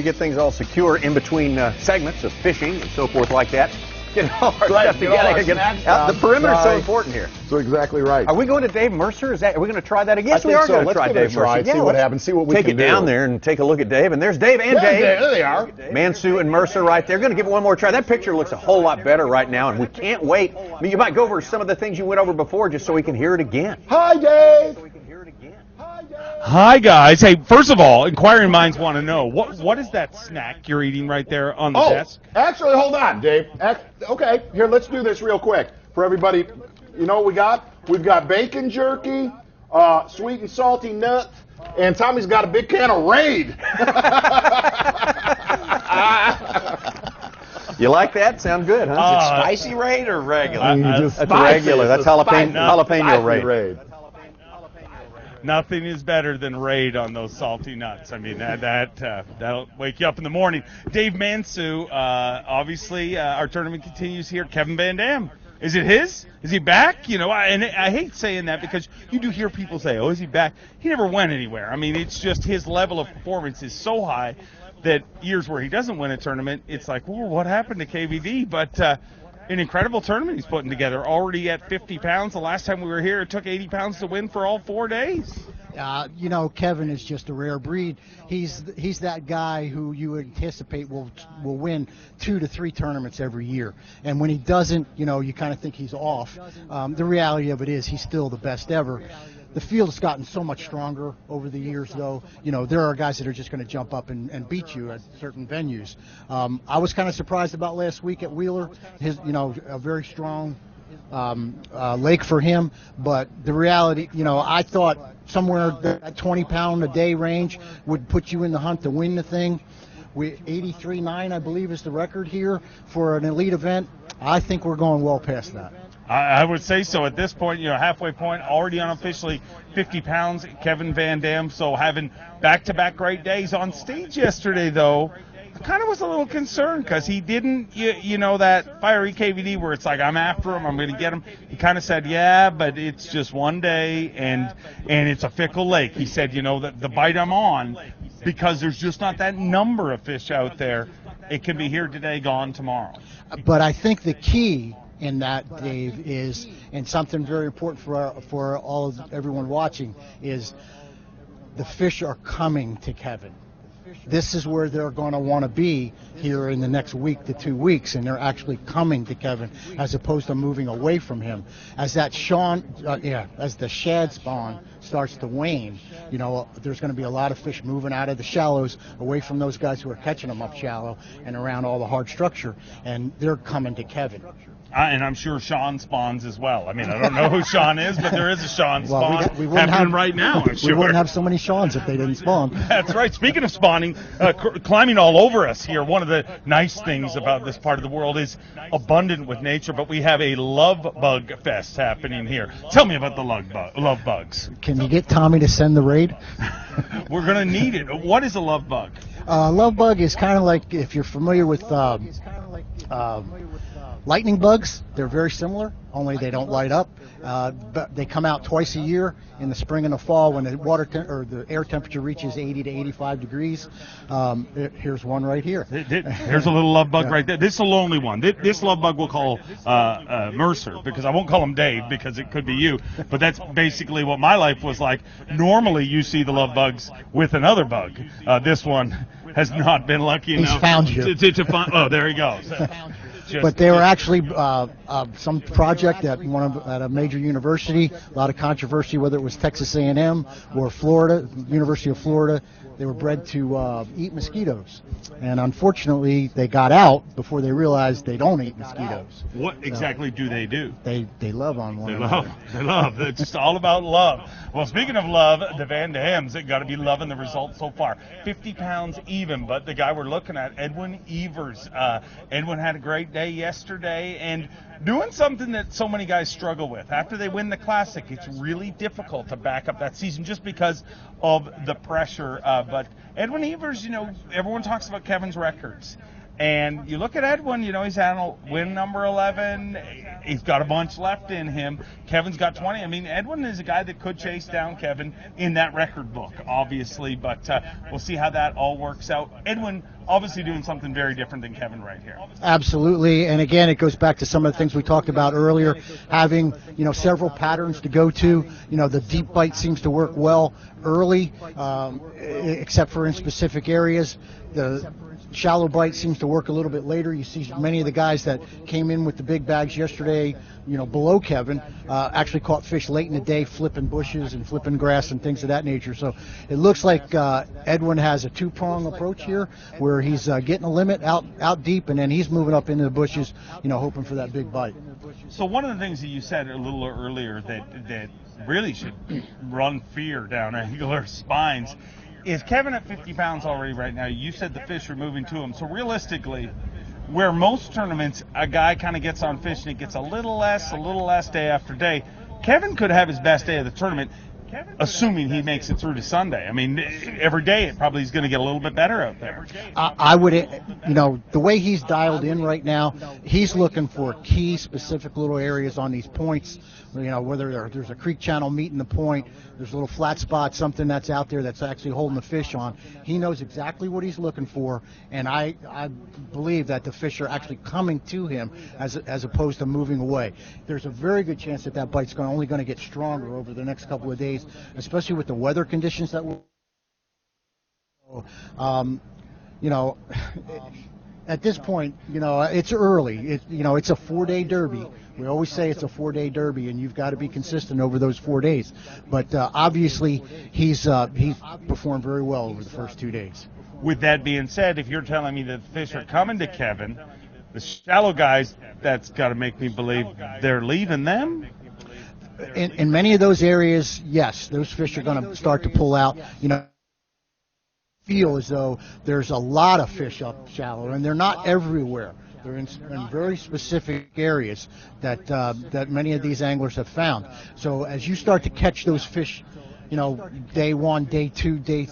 get things all secure in between segments of fishing and so forth like that. Get all our stuff together. The perimeter is so important here. So exactly right. Are we going to Dave Mercer? Are we going to try that again? Yes, we are going to try Dave Mercer. See what happens. See what we can do. Take it down there and take a look at Dave. And there's Dave and Dave. There they are. Mansu and Mercer right there. Going to give it one more try. That picture looks a whole lot better right now, and we can't wait. I mean, you might go over some of the things you went over before just so we can hear it again. Hi, Dave. Hi, guys. Hey, first of all, inquiring minds want to know, what is that snack you're eating right there on the desk? Actually, hold on, Dave. Okay, here, let's do this real quick. For everybody, you know what we got? We've got bacon jerky, sweet and salty nuts, and Tommy's got a big can of Raid. You like that? Sound good, huh? Is it spicy Raid or regular? That's regular. That's jalapeno Raid. Nothing is better than Raid on those salty nuts. I mean, that'll wake you up in the morning. Dave Mansu, obviously, our tournament continues here. Kevin VanDam, is it his? Is he back? You know, and I hate saying that because you do hear people say, "Oh, is he back?" He never went anywhere. I mean, it's just his level of performance is so high that years where he doesn't win a tournament, it's like, "Whoa, what happened to KVD?" But an incredible tournament he's putting together, already at 50 pounds. The last time we were here, it took 80 pounds to win for all 4 days. You know, Kevin is just a rare breed. He's that guy who you anticipate will win 2 to 3 tournaments every year. And when he doesn't, you know, you kind of think he's off. The reality of it is he's still the best ever. The field has gotten so much stronger over the years, though. You know, there are guys that are just going to jump up and beat you at certain venues. I was kind of surprised about last week at Wheeler. A very strong lake for him. But the reality, you know, I thought somewhere that 20-pound-a-day range would put you in the hunt to win the thing. 83.9, I believe, is the record here for an elite event. I think we're going well past that. I would say so at this point, you know, halfway point, already unofficially 50 pounds, Kevin VanDam. So having back-to-back great days on stage yesterday, though, I kind of was a little concerned because he didn't, you know, that fiery KVD where it's like, I'm after him, I'm going to get him. He kind of said, yeah, but it's just one day and it's a fickle lake. He said, you know, the bite I'm on, because there's just not that number of fish out there. It can be here today, gone tomorrow. But I think the key in that, Dave, is, and something very important for everyone watching, is the fish are coming to Kevin. This is where they're going to want to be here in the next week to 2 weeks, and they're actually coming to Kevin as opposed to moving away from him. As that as the shad spawn starts to wane, you know, there's going to be a lot of fish moving out of the shallows away from those guys who are catching them up shallow and around all the hard structure, and they're coming to Kevin. And I'm sure Sean spawns as well. I mean, I don't know who Sean is, but there is a Sean spawn happening right now, I'm sure. We wouldn't have so many Seans if they didn't spawn. That's right. Speaking of spawning, climbing all over us here, one of the nice things about this part of the world is abundant with nature, but we have a love bug fest happening here. Tell me about the love bugs. Can you get Tommy to send the raid? We're going to need it. What is a love bug? Love bug is kind of like, if you're familiar with lightning bugs, they're very similar, only they don't light up. But they come out twice a year, in the spring and the fall, when the air temperature reaches 80 to 85 degrees. Here's one right here. Here's a little love bug right there. This is a lonely one. This love bug we'll call Mercer, because I won't call him Dave because it could be you. But that's basically what my life was like. Normally you see the love bugs with another bug. This one has not been lucky enough found you. to find. Oh, there he goes. but they were actually some project at at a major university. A lot of controversy whether it was Texas A&M or Florida, University of Florida. They were bred to eat mosquitoes, and unfortunately, they got out before they realized they don't eat mosquitoes. What exactly do they do? They love on one another. They love. It's just all about love. Well, speaking of love, the VanDams got to be loving the results so far. 50 pounds even, but the guy we're looking at, Edwin Evers. Edwin had a great day yesterday and doing something that so many guys struggle with. After they win the Classic, it's really difficult to back up that season just because of the pressure. But Edwin Evers, everyone talks about Kevin's records. And you look at Edwin, he's had win number 11. He's got a bunch left in him. Kevin's got 20. I mean, Edwin is a guy that could chase down Kevin in that record book, obviously. But we'll see how that all works out. Edwin obviously doing something very different than Kevin right here. Absolutely. And again, it goes back to some of the things we talked about earlier, having, several patterns to go to. The deep bite seems to work well early, except for in specific areas. The shallow bite seems to work a little bit later. You see many of the guys that came in with the big bags yesterday, below Kevin, actually caught fish late in the day, flipping bushes and flipping grass and things of that nature. So it looks like Edwin has a two-prong approach here, where he's getting a limit out deep, and then he's moving up into the bushes, hoping for that big bite. So one of the things that you said a little earlier that really should run fear down angler spines is Kevin at 50 pounds already right now. You said the fish are moving to him. So realistically, where most tournaments, a guy kind of gets on fish and it gets a little less day after day, Kevin could have his best day of the tournament, assuming he makes it through to Sunday. I mean, every day it probably is going to get a little bit better out there. I would, the way he's dialed in right now, he's looking for key specific little areas on these points, whether there's a creek channel meeting the point, there's a little flat spot, something that's out there that's actually holding the fish on. He knows exactly what he's looking for, and I believe that the fish are actually coming to him as opposed to moving away. There's a very good chance that bite's only going to get stronger over the next couple of days, especially with the weather conditions that we're at this point, it's early. It's a 4-day derby. We always say it's a 4-day derby, and you've got to be consistent over those 4 days. But obviously, he's performed very well over the first 2 days. With that being said, if you're telling me that the fish are coming to Kevin, the shallow guys, that's got to make me believe they're leaving them. In many of those areas, yes, those fish are going to start to pull out. Feel as though there's a lot of fish up shallow, and they're not everywhere. They're in very specific areas that many of these anglers have found. So as you start to catch those fish, day 1, day 2,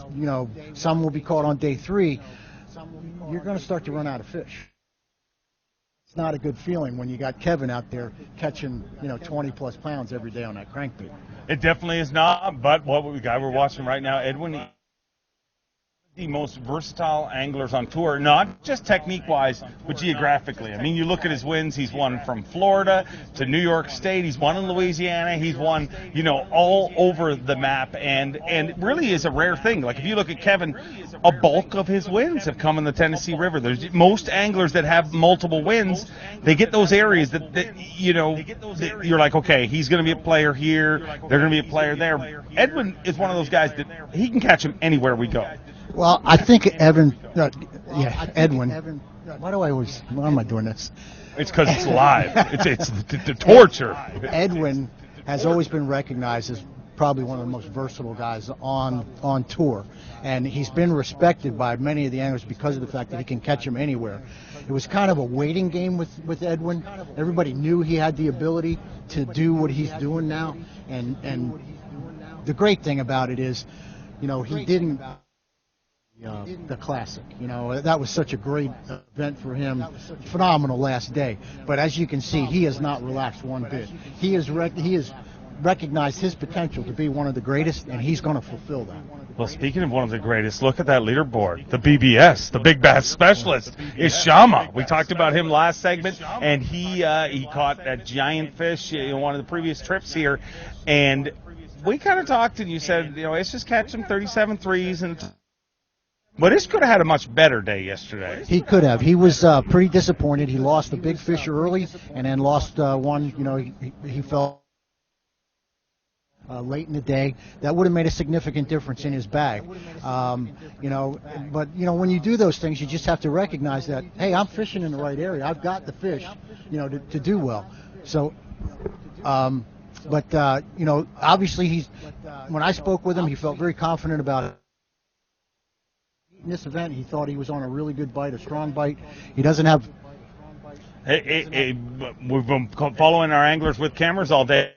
some will be caught on day 3, you're going to start to run out of fish. It's not a good feeling when you got Kevin out there catching 20 plus pounds every day on that crankbait. It definitely is not, but the guy we're watching right now, Edwin, the most versatile anglers on tour, not just technique-wise, but geographically. I mean, you look at his wins, he's won from Florida to New York State, he's won in Louisiana, he's won, all over the map, and it really is a rare thing. Like, if you look at Kevin, a bulk of his wins have come in the Tennessee River. There's most anglers that have multiple wins, they get those areas that you're like, okay, he's going to be a player here, they're going to be a player there. Edwin is one of those guys that he can catch him anywhere we go. Well, I think Edwin. Why am I doing this? It's because it's live. It's the torture. Edwin has always been recognized as probably one of the most versatile guys on tour, and he's been respected by many of the anglers because of the fact that he can catch them anywhere. It was kind of a waiting game with Edwin. Everybody knew he had the ability to do what he's doing now, and the great thing about it is, he didn't. The Classic, that was such a great event for him. Phenomenal last day. But as you can see, he has not relaxed one bit. He has recognized his potential to be one of the greatest, and he's going to fulfill that. Well, speaking of one of the greatest, look at that leaderboard. The B.A.S.S, the Big Bass Specialist, is Shama. We talked about him last segment, and he caught a giant fish in one of the previous trips here, and we kind of talked, and you said, it's just catch him 37 threes and But this could have had a much better day yesterday. He could have. He was pretty disappointed. He lost a big fish early and then lost one. You know, he fell late in the day. That would have made a significant difference in his bag. You know, but, you know, when you do those things, you just have to recognize that, hey, I'm fishing in the right area. I've got the fish, you know, to do well. So, you know, obviously when I spoke with him, he felt very confident about it. In this event, he thought he was on a really good bite, a strong bite. He doesn't have... We've been following our anglers with cameras all day.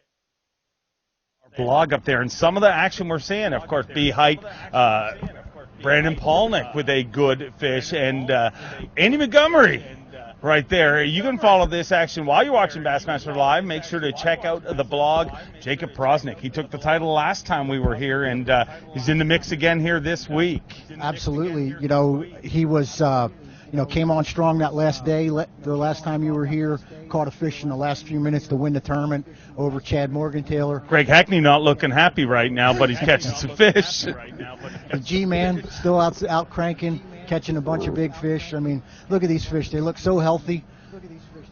Blog up there, and some of the action we're seeing, of course, B-Height, Brandon Polnick with a good fish, and Andy Montgomery right there. You can follow this action while you're watching Bassmaster Live. Make sure to check out the blog. Jacob Prosnick, he took the title last time we were here, and he's in the mix again here this week. Absolutely. You know, he was... you know, came on strong that last day. The last time you were here, caught a fish in the last few minutes to win the tournament over Chad Morgan-Taylor. Greg Hackney not looking happy right now, but he's catching some fish. The G-Man still out cranking, catching a bunch of big fish. I mean, look at these fish. They look so healthy.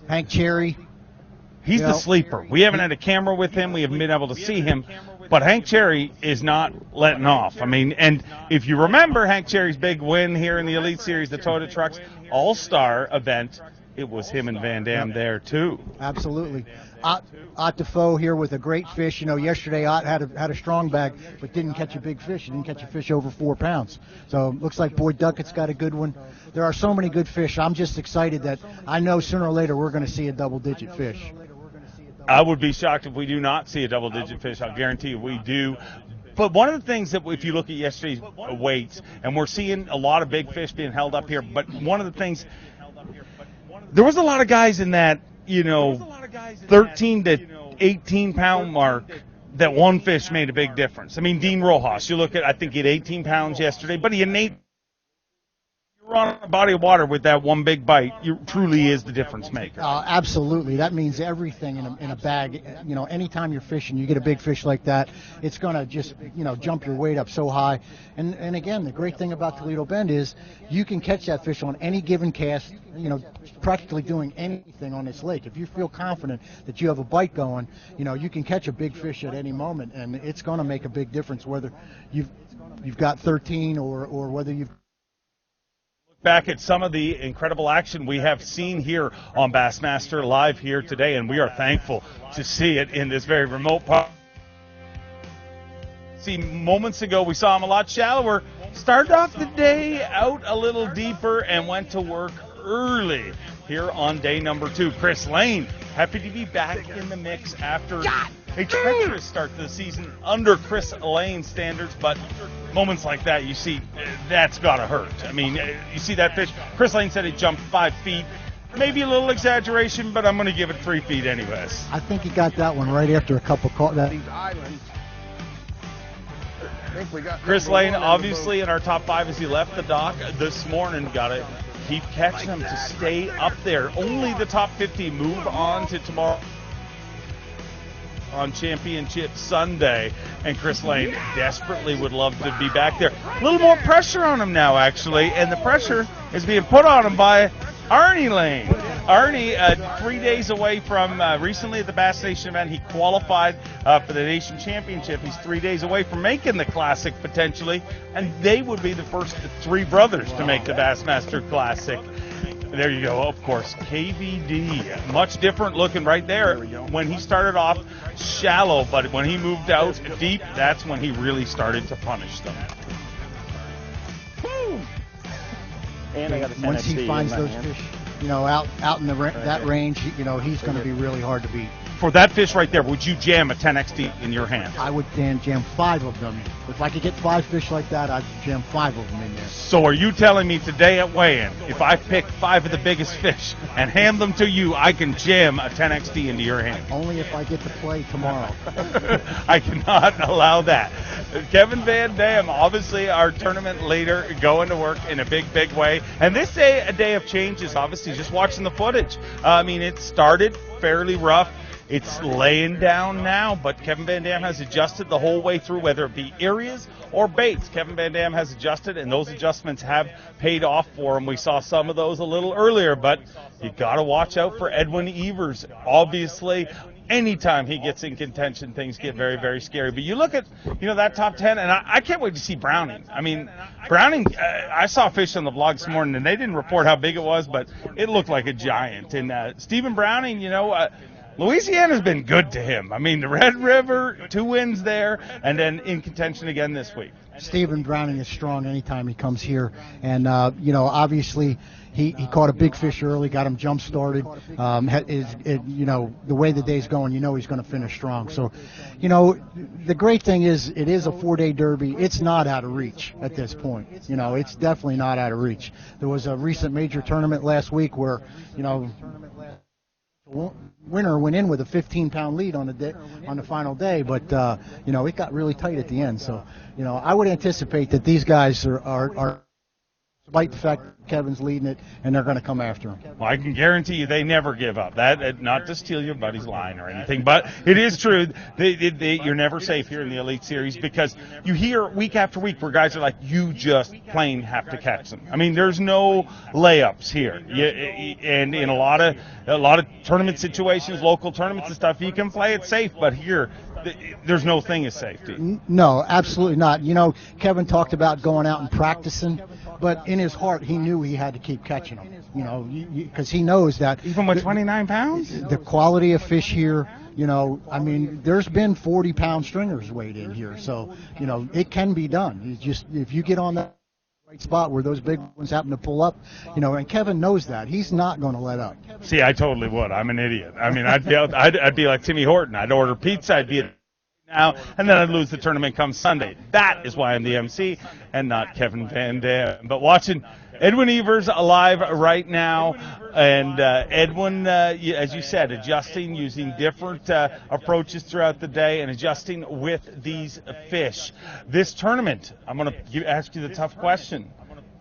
Hank Cherry. He's the sleeper. We haven't had a camera with him. We haven't been able to see him. But Hank Cherry is not letting off. I mean, and if you remember Hank Cherry's big win here in the Elite Series, the Toyota Trucks All-Star event, it was him and VanDam there too. Absolutely. Ott Defoe here with a great fish. You know, yesterday Ott had a strong bag, but didn't catch a big fish. He didn't catch a fish over 4 pounds. So looks like Boyd Duckett's got a good one. There are so many good fish. I'm just excited that I know sooner or later we're going to see a double-digit fish. I would be shocked if we do not see a double-digit fish. I'll guarantee you we do. But one of the things that if you look at yesterday's weights, and we're seeing a lot of big fish being held up here, but one of the things, there was a lot of guys in that, you know, 13 to 18 pound mark that one fish made a big difference. I mean, Dean Rojas, you look at, I think he had 18 pounds yesterday, but he had you're on a body of water with that one big bite. You truly is the difference maker. Absolutely. That means everything in a bag. You know, anytime you're fishing, you get a big fish like that, it's going to just, you know, jump your weight up so high. And again, the great thing about Toledo Bend is you can catch that fish on any given cast, you know, practically doing anything on this lake. If you feel confident that you have a bite going, you know, you can catch a big fish at any moment, and it's going to make a big difference whether you've got 13 or whether you've back at some of the incredible action we have seen here on Bassmaster Live here today, and we are thankful to see it in this very remote part. See, moments ago we saw him a lot shallower. Started off the day out a little deeper and went to work early here on day number 2. Chris Lane, happy to be back in the mix after a treacherous start to the season under Chris Lane's standards, but moments like that, you see, that's got to hurt. I mean, you see that fish. Chris Lane said he jumped 5 feet. Maybe a little exaggeration, but I'm going to give it 3 feet anyways. I think he got that one right after a couple calls. Chris Lane, obviously, in our top 5 as he left the dock this morning, got to keep catching them to stay up there. Only the top 50 move on to tomorrow on Championship Sunday, and Chris Lane desperately would love to be back there. A little more pressure on him now, actually, and the pressure is being put on him by Arnie Lane. Arnie, 3 days away from recently at the Bass Nation event, he qualified for the Nation Championship. He's 3 days away from making the Classic potentially, and they would be the first 3 brothers to make the Bassmaster Classic. There you go, of course, KVD. Much different looking right there. When he started off shallow, but when he moved out deep, that's when he really started to punish them. And I got a once he finds those fish, you know, out in that range, you know, he's going to be really hard to beat. For that fish right there, would you jam a 10XD in your hand? I would jam 5 of them. If I could get 5 fish like that, I'd jam 5 of them in there. So are you telling me today at weigh-in, if I pick 5 of the biggest fish and hand them to you, I can jam a 10XD into your hand? Only if I get to play tomorrow. I cannot allow that. Kevin VanDam, obviously our tournament leader, going to work in a big way. And this day, a day of change is obviously just watching the footage. I mean, it started fairly rough. It's laying down now, but Kevin VanDam has adjusted the whole way through, whether it be areas or baits. Kevin VanDam has adjusted, and those adjustments have paid off for him. We saw some of those a little earlier, but you got to watch out for Edwin Evers. Obviously, anytime he gets in contention, things get very, very scary. But you look at, that top 10, and I can't wait to see Browning. I mean, Browning, I saw fish on the vlog this morning, and they didn't report how big it was, but it looked like a giant. And Stephen Browning, Louisiana's been good to him. I mean, the Red River, 2 wins there, and then in contention again this week. Stephen Browning is strong anytime he comes here, and obviously he caught a big fish early, got him jump started. The way the day's going, he's going to finish strong. So, the great thing is it is a 4-day derby. It's not out of reach at this point. It's definitely not out of reach. There was a recent major tournament last week where winner went in with a 15-pound lead on the final day, but it got really tight at the end. So I would anticipate that these guys are despite the fact Kevin's leading it, and they're going to come after him. Well, I can guarantee you they never give up. That not to steal your buddy's line or anything, but it is true. You're never safe here in the Elite Series, because you hear week after week where guys are like, you just plain have to catch them. I mean, there's no layups here. And in a lot of tournament situations, local tournaments and stuff, you can play it safe, but here there's no thing as safety. No, absolutely not. Kevin talked about going out and practicing, but in his heart, he knew he had to keep catching them, because he knows that. Even with 29 pounds? The quality of fish here, there's been 40-pound stringers weighed in here, so, it can be done. If you get on that right spot where those big ones happen to pull up, and Kevin knows that. He's not going to let up. See, I totally would. I'm an idiot. I mean, I'd be like Timmy Horton. I'd order pizza. I'd be now, and then I'd lose the tournament come Sunday. That is why I'm the MC and not Kevin VanDam. But watching Edwin Evers alive right now, and Edwin, as you said, adjusting, using different approaches throughout the day and adjusting with these fish. This tournament, I'm going to ask you the tough question.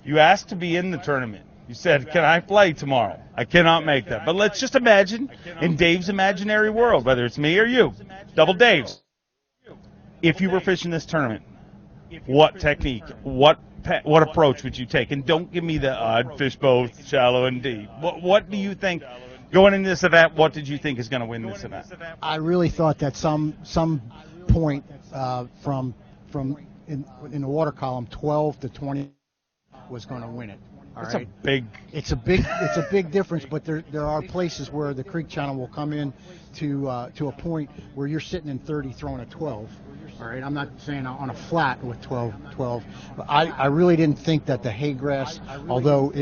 You asked to be in the tournament. You said, can I play tomorrow? I cannot make that. But let's just imagine in Dave's imaginary world, whether it's me or you, Double Dave's, if you were fishing this tournament, what technique, what approach would you take? And don't give me the I'd fish both shallow and deep. What do you think going into this event? What did you think is going to win this event? I really thought that some point from in the water column 12 to 20 was going to win it. It's a big difference, but there are places where the creek channel will come in to a point where you're sitting in 30 throwing a 12. All right, I'm not saying on a flat with 12, but I really didn't think that the haygrass, although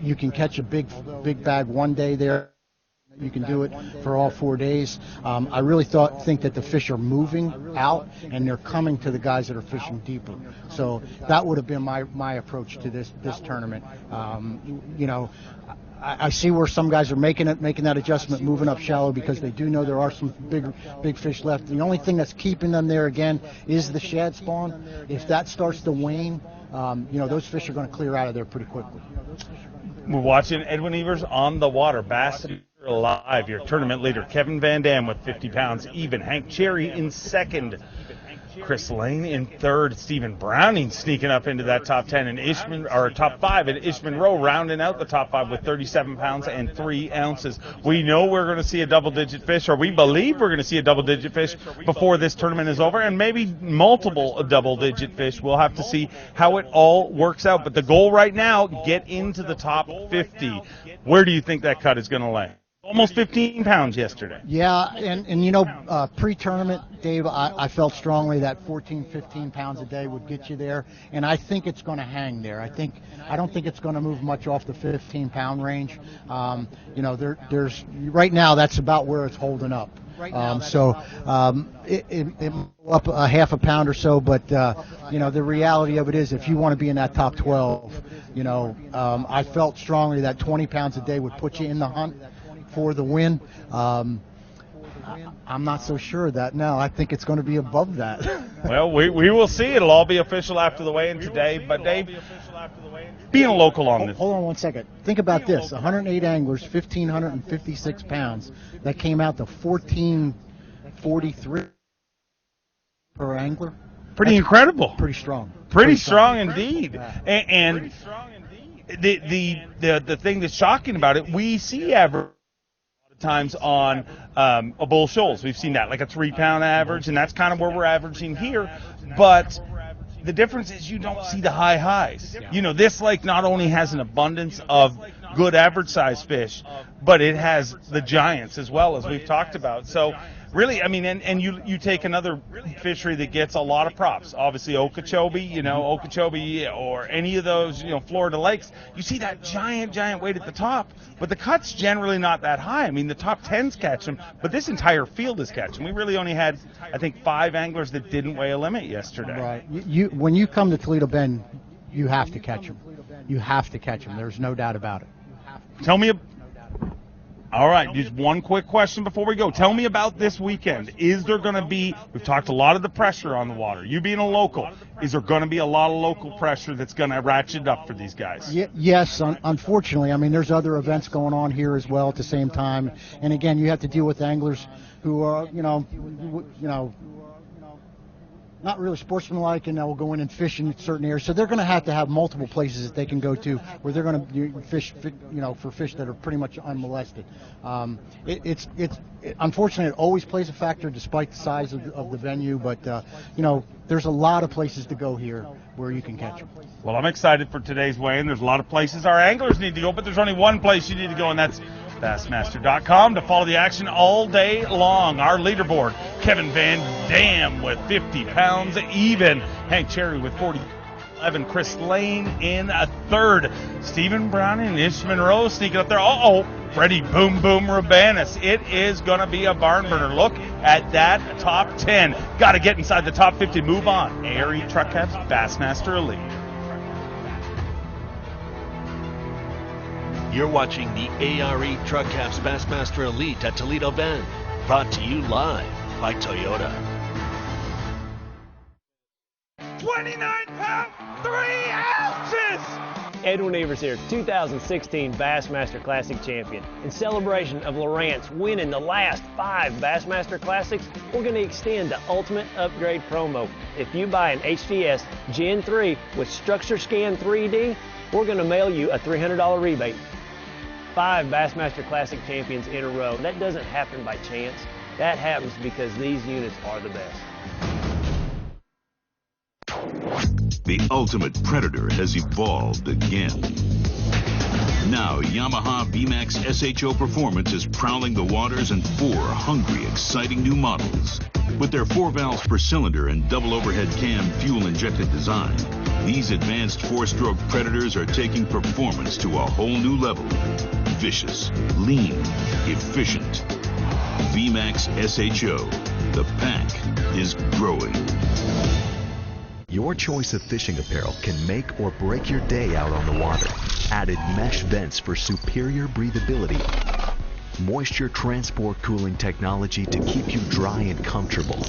you can catch a big bag one day there, you can do it for all 4 days. I really think that the fish are moving out and they're coming to the guys that are fishing deeper. So that would have been my approach to this tournament. I see where some guys are making that adjustment, moving up shallow, because they do know there are some big fish left. The only thing that's keeping them there again is the shad spawn. If that starts to wane, those fish are going to clear out of there pretty quickly. We're watching Edwin Evers on the water. Bassmaster alive, your tournament leader, Kevin VanDam with 50 pounds even. Hank Cherry in second. Chris Lane in third. Stephen Browning sneaking up into that top 10 and top 5, and Ishman Rowe rounding out the top 5 with 37 pounds and 3 ounces. We know we're going to see a double-digit fish, or we believe we're going to see a double-digit fish before this tournament is over, and maybe multiple double-digit fish. We'll have to see how it all works out. But the goal right now, get into the top 50. Where do you think that cut is going to lay? Almost 15 pounds yesterday. Yeah, and pre-tournament, Dave, I felt strongly that 14, 15 pounds a day would get you there, and I think it's going to hang there. I don't think it's going to move much off the 15-pound range. There's right now that's about where it's holding up. It up a half a pound or so, but the reality of it is, if you want to be in that top 12, I felt strongly that 20 pounds a day would put you in the hunt for the win. I'm not so sure of that now. I think it's going to be above that. Well, we will see. It'll all be official after the weigh-in today. But Dave, being a local on this. Hold on one second. Think about this: 108 anglers, 1,556 pounds. That came out to 1,443 per angler. Pretty incredible. Pretty strong. Pretty strong indeed. And the thing that's shocking about it, we see average times on a bull shoals. We've seen that, like a 3-pound average, and that's kind of where we're averaging here. But the difference is you don't see the high highs. You know, this lake not only has an abundance of good average size fish, but it has the giants as well, as we've talked about. So really, I mean, and you take another fishery that gets a lot of props, obviously Okeechobee, Okeechobee or any of those, Florida lakes, you see that giant weight at the top, but the cut's generally not that high. I mean, the top 10s catch them, but this entire field is catching. We really only had, I think, 5 anglers that didn't weigh a limit yesterday. Right. When you come to Toledo Bend, you have to catch them. You have to catch them. There's no doubt about it. Tell me. All right, just one quick question before we go. Tell me about this weekend. Is there going to be, we've talked a lot of the pressure on the water. You being a local, is there going to be a lot of local pressure that's going to ratchet it up for these guys? Yes, unfortunately. I mean, there's other events going on here as well at the same time. And again, you have to deal with anglers who are, not really sportsmanlike, and they'll go in and fish in certain areas. So they're going to have multiple places that they can go to where they're going to fish, for fish that are pretty much unmolested. It's unfortunately, it always plays a factor despite the size of the venue. But there's a lot of places to go here where you can catch them. Well, I'm excited for today's weigh-in. There's a lot of places our anglers need to go, but there's only one place you need to go, and that's Bassmaster.com to follow the action all day long. Our leaderboard, Kevin VanDam with 50 pounds even. Hank Cherry with 40.11. Chris Lane in a third. Stephen Brown and Ish Monroe sneaking up there. Freddie Boom Boom Rabanus. It is going to be a barn burner. Look at that top 10. Got to get inside the top 50. Move on. ARE Truck Caps Bassmaster Elite. You're watching the ARE Truck Caps Bassmaster Elite at Toledo Bend. Brought to you live by Toyota. 29 pounds, 3 ounces! Edwin Evers here, 2016 Bassmaster Classic champion. In celebration of Lawrence winning the last 5 Bassmaster Classics, we're going to extend the Ultimate Upgrade promo. If you buy an HDS Gen 3 with Structure Scan 3D, we're going to mail you a $300 rebate. 5 Bassmaster Classic champions in a row. That doesn't happen by chance. That happens because these units are the best. The ultimate predator has evolved again. Now, Yamaha B.A.S.S SHO Performance is prowling the waters in 4 hungry, exciting new models. With their 4 valves per cylinder and double overhead cam fuel-injected design, these advanced 4-stroke predators are taking performance to a whole new level. Vicious, lean, efficient. B.A.S.S SHO. The pack is growing. Your choice of fishing apparel can make or break your day out on the water. Added mesh vents for superior breathability. Moisture transport cooling technology to keep you dry and comfortable.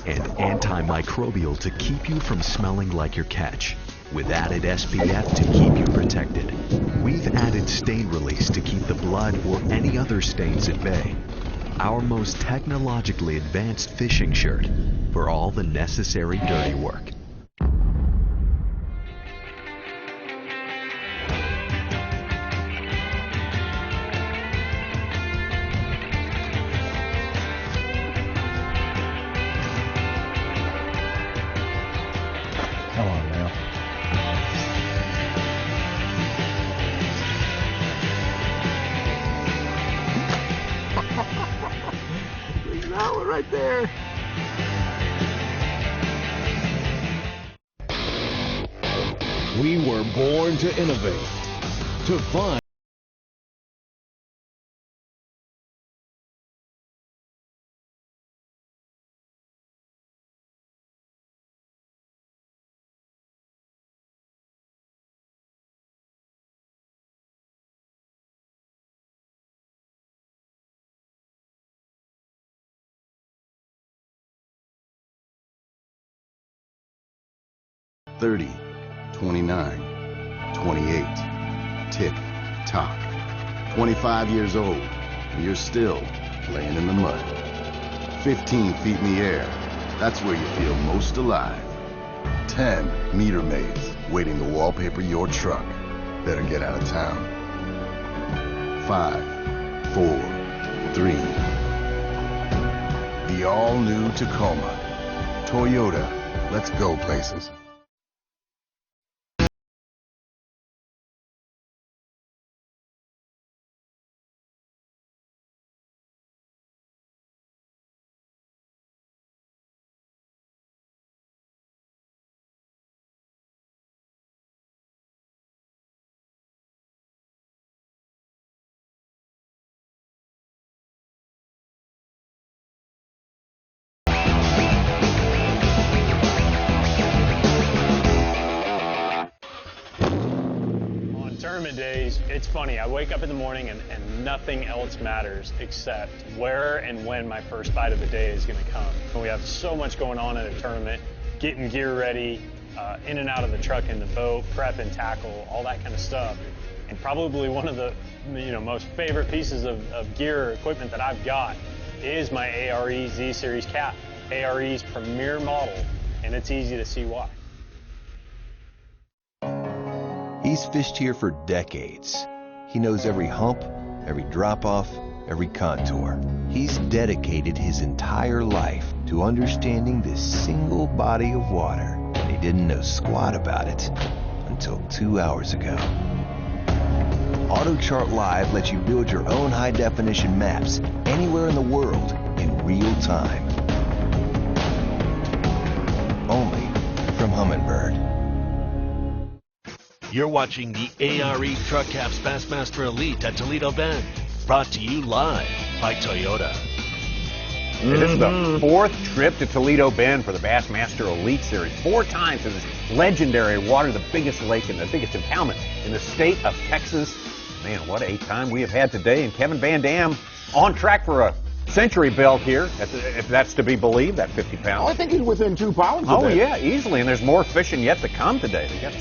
And antimicrobial to keep you from smelling like your catch. With added SPF to keep you protected. We've added stain release to keep the blood or any other stains at bay. Our most technologically advanced fishing shirt for all the necessary dirty work. Come on now. That one right there. We were born to innovate, to find. $30, $29, 28. Tick tock. 25 years old, and you're still playing in the mud. 15 feet in the air, that's where you feel most alive. 10 meter maids waiting to wallpaper your truck. Better get out of town. 5, 4, 3. The all-new Tacoma. Toyota, let's go places. Tournament days, it's funny. I wake up in the morning and nothing else matters except where and when my first bite of the day is going to come. And we have so much going on in a tournament, getting gear ready, in and out of the truck and the boat, prep and tackle, all that kind of stuff. And probably one of the most favorite pieces of gear or equipment that I've got is my ARE Z Series cap, ARE's premier model, and it's easy to see why. He's fished here for decades. He knows every hump, every drop-off, every contour. He's dedicated his entire life to understanding this single body of water, and he didn't know squat about it until 2 hours ago. AutoChart Live lets you build your own high-definition maps anywhere in the world in real time. Only from Humminbird. You're watching the ARE Truck Caps Bassmaster Elite at Toledo Bend. Brought to you live by Toyota. This is the fourth trip to Toledo Bend for the Bassmaster Elite Series. 4 times in this legendary water, the biggest lake and the biggest impoundment in the state of Texas. Man, what a time we have had today. And Kevin VanDam on track for a century belt here, if that's to be believed, that 50 pounds. Oh, I think he's within 2 pounds of it. Yeah, easily. And there's more fishing yet to come today. They got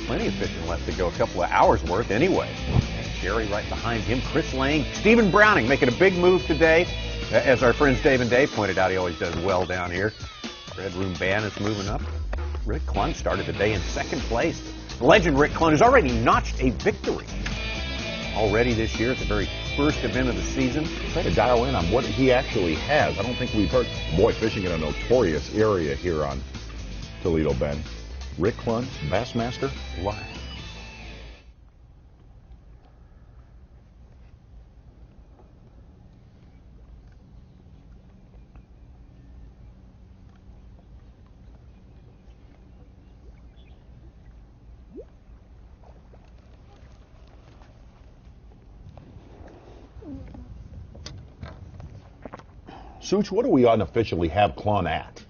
plenty of fishing left to go, a couple of hours worth anyway. And Jerry right behind him, Chris Lang, Stephen Browning making a big move today. As our friends Dave and Dave pointed out, he always does well down here. Red Room Band is moving up. Rick Clun started the day in second place. The legend Rick Clun has already notched a victory already this year at the very first event of the season. Try to dial in on what he actually has. I don't think we've heard. Boy, fishing in a notorious area here on Toledo Bend. Rick Clun, Bassmaster Live. Such, what do we unofficially have Clun at?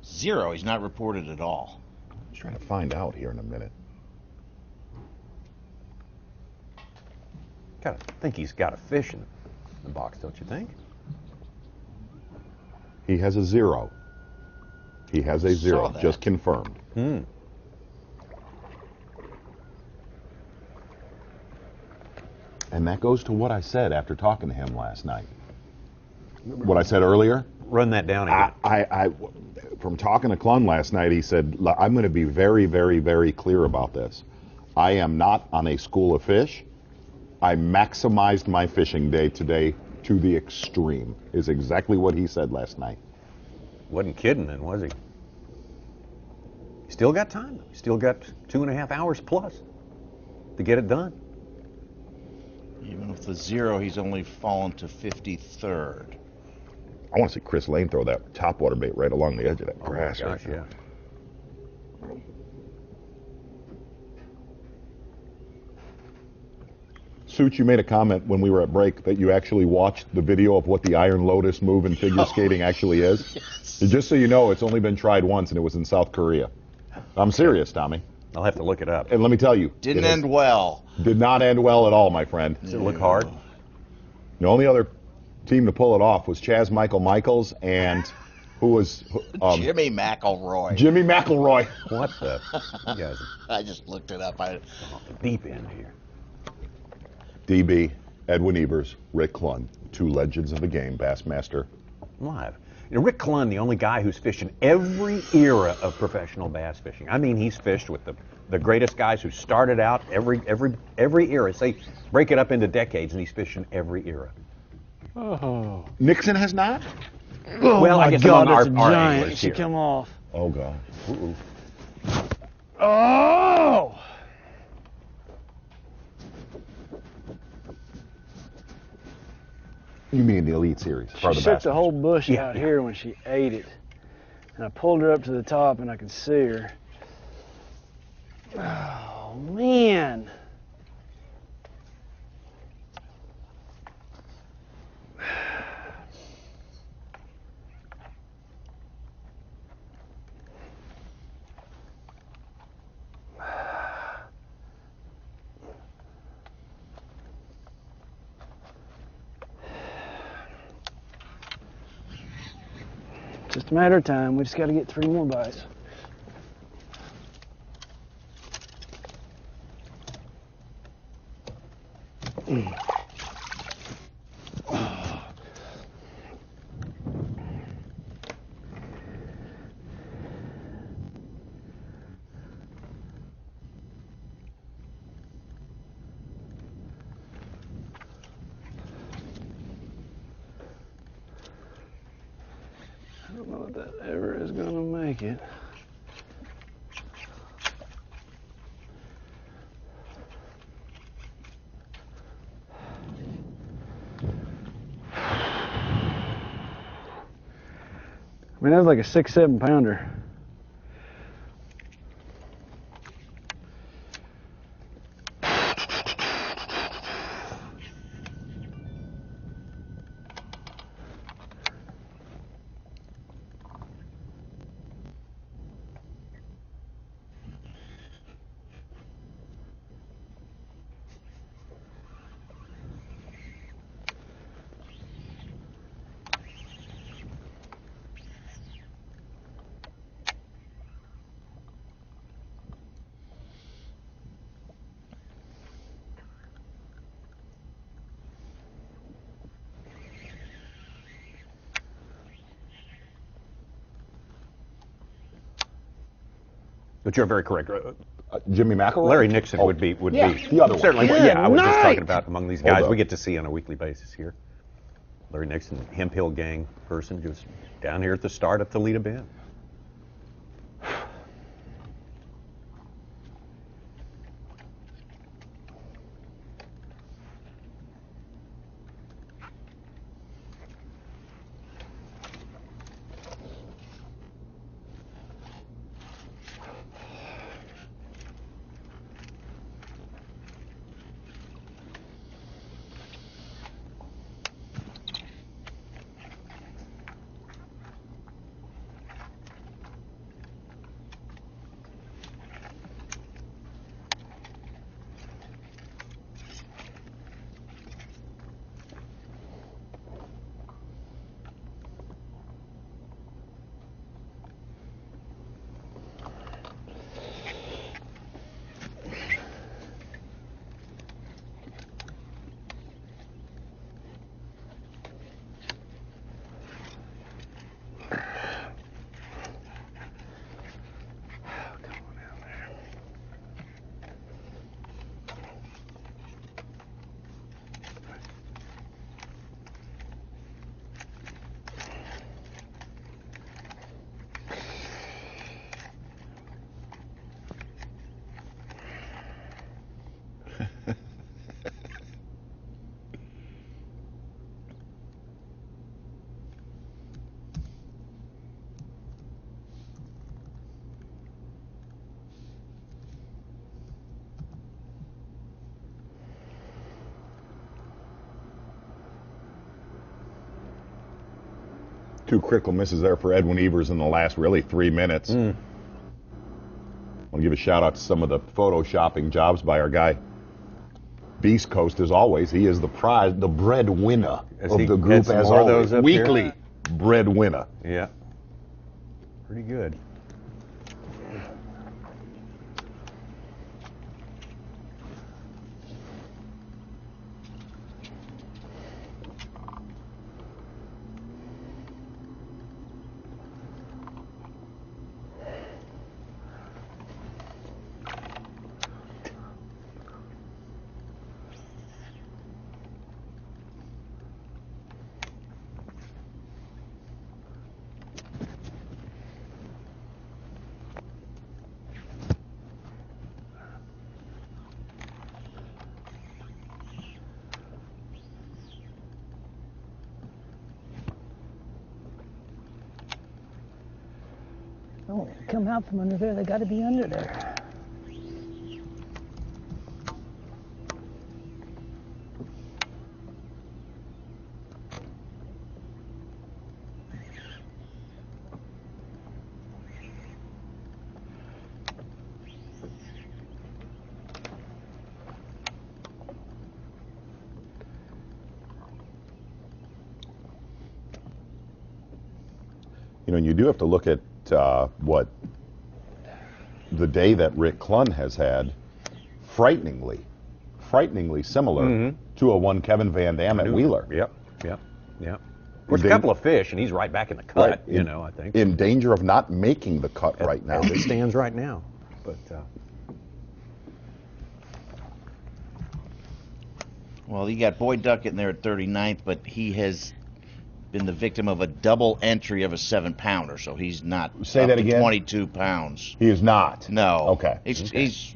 0. He's not reported at all. I'm trying to find out here in a minute. I think he's got a fish in the box, don't you think? He has a 0. He has a 0, just confirmed. And that goes to what I said after talking to him last night. What I said earlier? Run that down again. From talking to Clun last night, he said, I'm going to be very, very, very clear about this. I am not on a school of fish. I maximized my fishing day today to the extreme, is exactly what he said last night. Wasn't kidding then, was he? Still got time. Still got 2.5 hours plus to get it done. Even with the 0, he's only fallen to 53rd. I want to see Chris Lane throw that topwater bait right along the edge of that grass. Oh my gosh, yeah. Such, you made a comment when we were at break that you actually watched the video of what the Iron Lotus move in figure skating actually is. Yes. Just so you know, it's only been tried once, and it was in South Korea. I'm serious, Tommy. I'll have to look it up. And let me tell you. Didn't end well. Did not end well at all, my friend. Does it look hard? The only other team to pull it off was Chaz Michael Michaels and Who was Jimmy McElroy. Jimmy McElroy. What the? You guys I just looked it up. Deep end here. DB, Edwin Evers, Rick Clun, two legends of the game, Bassmaster. Live. You know, Rick Clun, the only guy who's fished in every era of professional bass fishing. I mean, he's fished with the greatest guys who started out every era. Say, break it up into decades, and he's fishing every era. Oh. Nixon has not? Oh, well, my I guess God, among that's a our giant. anglers It should here. come off. Oh, God. Ooh. Oh! You mean the Elite Series? She shook the whole bush out here when she ate it. And I pulled her up to the top and I could see her. Oh, man. Just a matter of time. We just got to get 3 more bites. I don't know if that ever is going to make it. I mean, that's like a 6-7 pounder. But you're very correct. Jimmy McElroy? Larry Nixon would be the other one. certainly. Good Yeah, I was just night. talking about among these Hold guys up. we get to see on a weekly basis here. Larry Nixon, Hemp Hill Gang person, just down here at the start of Toledo Bend. Two critical misses there for Edwin Evers in the last, really, 3 minutes. I want to give a shout out to some of the photoshopping jobs by our guy, Beast Coast, as always. He is the prize, the breadwinner of the group, as always. Weekly breadwinner. Yeah. Pretty good. Oh, come out from under there. They got to be under there. You know, you do have to look at what the day that Rick Clun has had, frighteningly similar to a one Kevin VanDam at Wheeler. Yep. Of course, a couple of fish, and he's right back in the cut. Right. You know, I think in danger of not making the cut right now. As it stands right now, but. Well, you got Boyd Duckett in there at 39th, but he has been the victim of a double entry of a 7-pounder, so he's not Say up that to again? 22 pounds. He is not. No. Okay. He's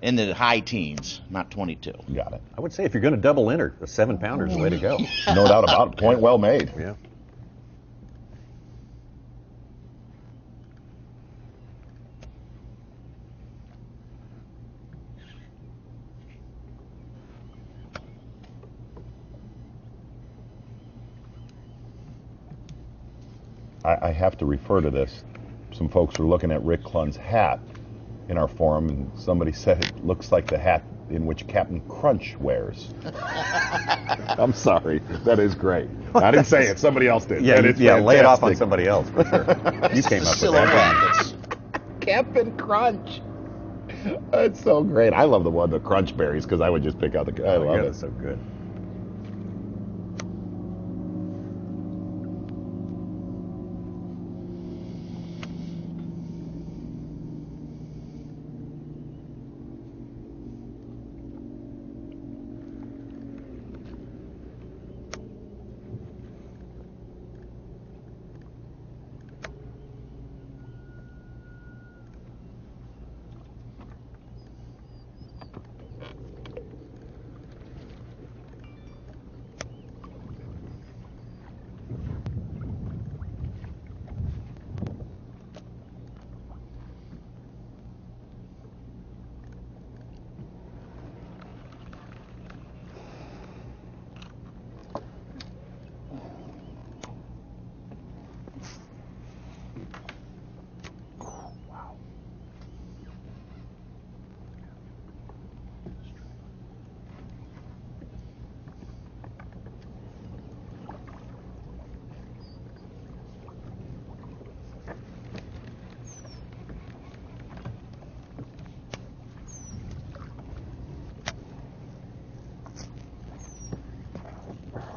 in the high teens, not 22. Got it. I would say if you're going to double enter, the 7-pounder is the way to go. No doubt about it. Point well made. Yeah. I have to refer to this. Some folks were looking at Rick Clun's hat in our forum, and somebody said it looks like the hat in which Captain Crunch wears. I'm sorry. That is great. I didn't say it. Somebody else did. Yeah, fantastic. lay it off on somebody else for sure. You came up with that. Captain Crunch. That's so great. I love the Crunch berries because I would just pick out the. I love it. It's so good.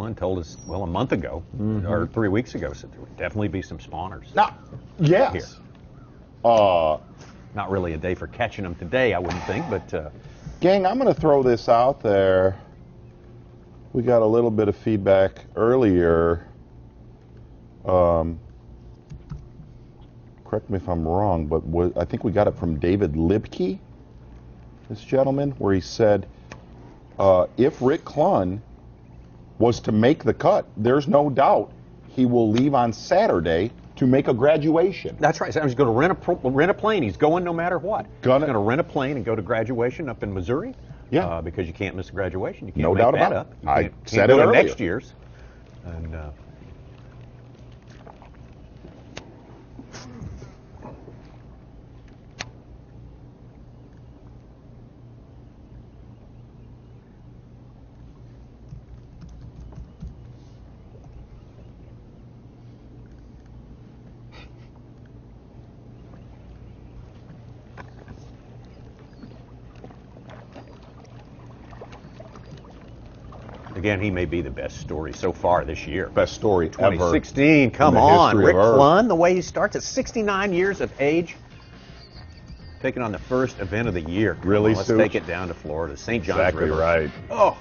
Clun told us, well, a month ago, or 3 weeks ago, said there would definitely be some spawners. Yes. Here. Not really a day for catching them today, I wouldn't think, but... Gang, I'm going to throw this out there. We got a little bit of feedback earlier. Correct me if I'm wrong, but I think we got it from David Libke, this gentleman, where he said, if Rick Clun was to make the cut, there's no doubt he will leave on Saturday to make a graduation. That's right. So he's going to rent a plane. He's going no matter what. He's going to rent a plane and go to graduation up in Missouri. Yeah. Because you can't miss a graduation. You can't no make doubt that about up. it. You I can't said go it to earlier. next year's. And Again, he may be the best story so far this year. Best story 2016, ever come in the on. history Rick of Earth. Clun, the way he starts at 69 years of age, taking on the first event of the year. Really, Let's Such? take it down to Florida, St. John's Exactly River. right. Oh.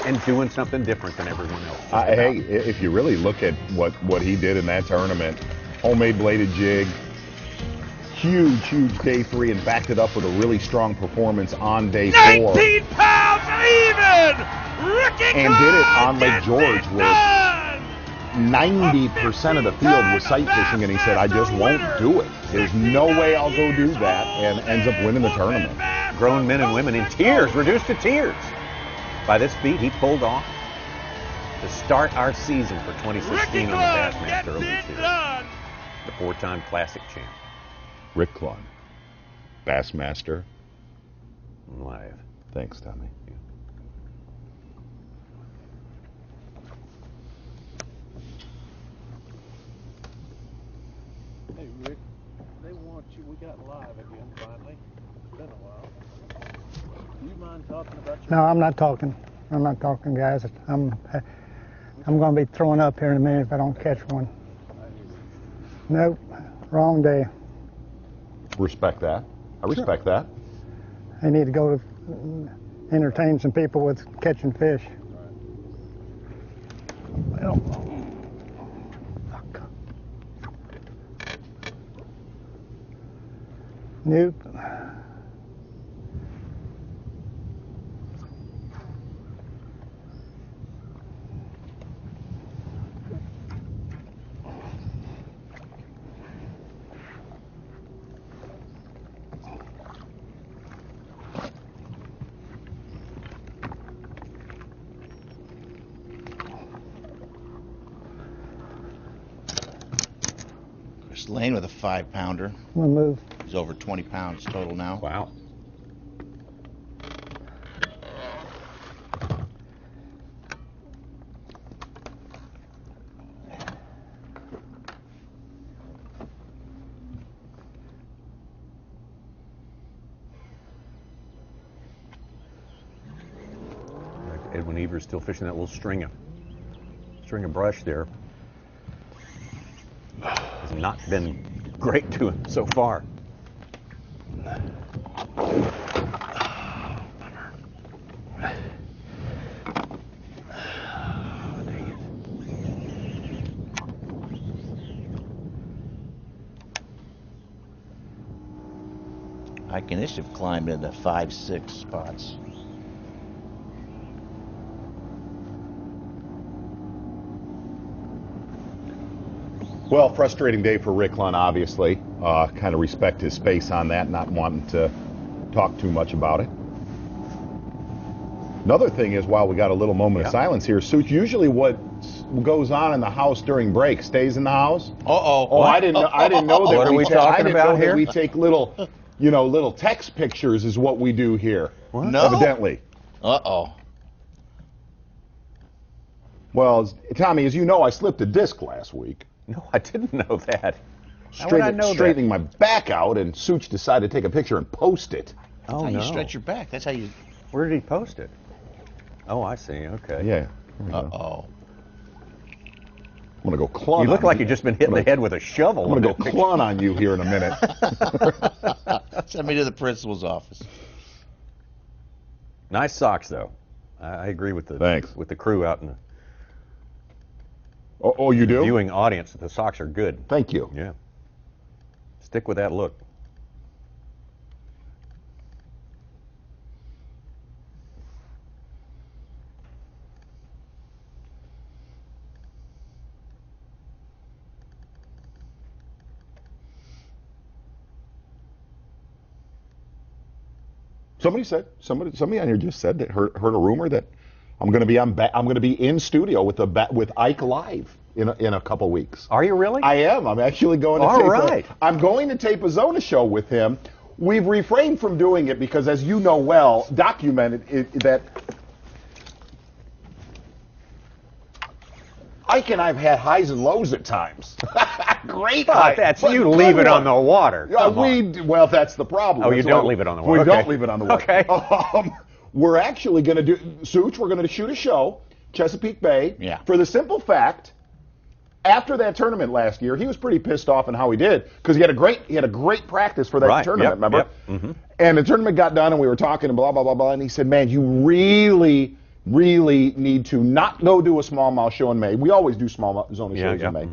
And doing something different than everyone else. Hey, if you really look at what he did in that tournament, homemade bladed jig, huge day 3, and backed it up with a really strong performance on day 4. 19 pounds even! Ricky And did it on Lake George where 90% of the field was sight fishing, and he said, I just won't do it. There's no way I'll go do that, and ends up winning the tournament. Grown men and women in tears, reduced to tears. By this feat, he pulled off to start our season for 2016 on the Bassmaster Elite Series. The 4-time Classic champ. Rick Clun, Bassmaster. Live. Thanks, Tommy. Hey, Rick, they want you. We got live again, finally. It's been a while. Do you mind talking about your... No, I'm not talking. I'm not talking, guys. I'm going to be throwing up here in a minute if I don't catch one. Nope, wrong day. Respect that. I respect that. I need to go entertain some people with catching fish. Well, fuck. Nope. Lane with a 5-pounder. We'll move. He's over 20 pounds total now. Wow. Edwin Evers still fishing that little string of brush there. Has not been great to him so far. Ike Initiative climbed into 5-6 spots. Well, frustrating day for Rick Clun, obviously. Kind of respect his space on that, not wanting to talk too much about it. Another thing is, while we got a little moment of silence here, Such, usually what goes on in the house during break stays in the house. Oh, I didn't know that. What are we talking about here? We take little, little text pictures is what we do here. What? No. Evidently. Well, Tommy, as you know, I slipped a disc last week. No, I didn't know that. How would I know that? Straightening my back out, and Such decided to take a picture and post it. That's how you stretch your back. That's how you... Where did he post it? Oh, I see. Okay. Yeah. Uh-oh. I'm going to go Clun. You look like you've just been hit in the head with a shovel. I'm going to go Clun on you here in a minute. Send me to the principal's office. Nice socks, though. I agree with the with the crew out in the you do? viewing audience. The socks are good. Thank you. Yeah. Stick with that look. Somebody on here just said that heard a rumor that I'm going to be in studio with Ike live in a couple weeks. Are you really? I am. I'm actually going to I'm going to tape a Zona show with him. We've refrained from doing it because, as you know well, documented that Ike and I've had highs and lows at times. Great highs. That's you leave it on the water. Well, that's the problem. Oh, you don't leave it on the water. We don't leave it on the water. Okay. we're actually going to do, Such, we're going to shoot a show, Chesapeake Bay, for the simple fact, after that tournament last year, he was pretty pissed off on how he did because he had a great practice for that tournament, remember? And the tournament got done and we were talking and blah, blah, blah, blah, and he said, man, you really need to not go do a smallmouth show in May. We always do smallmouth zone shows in May.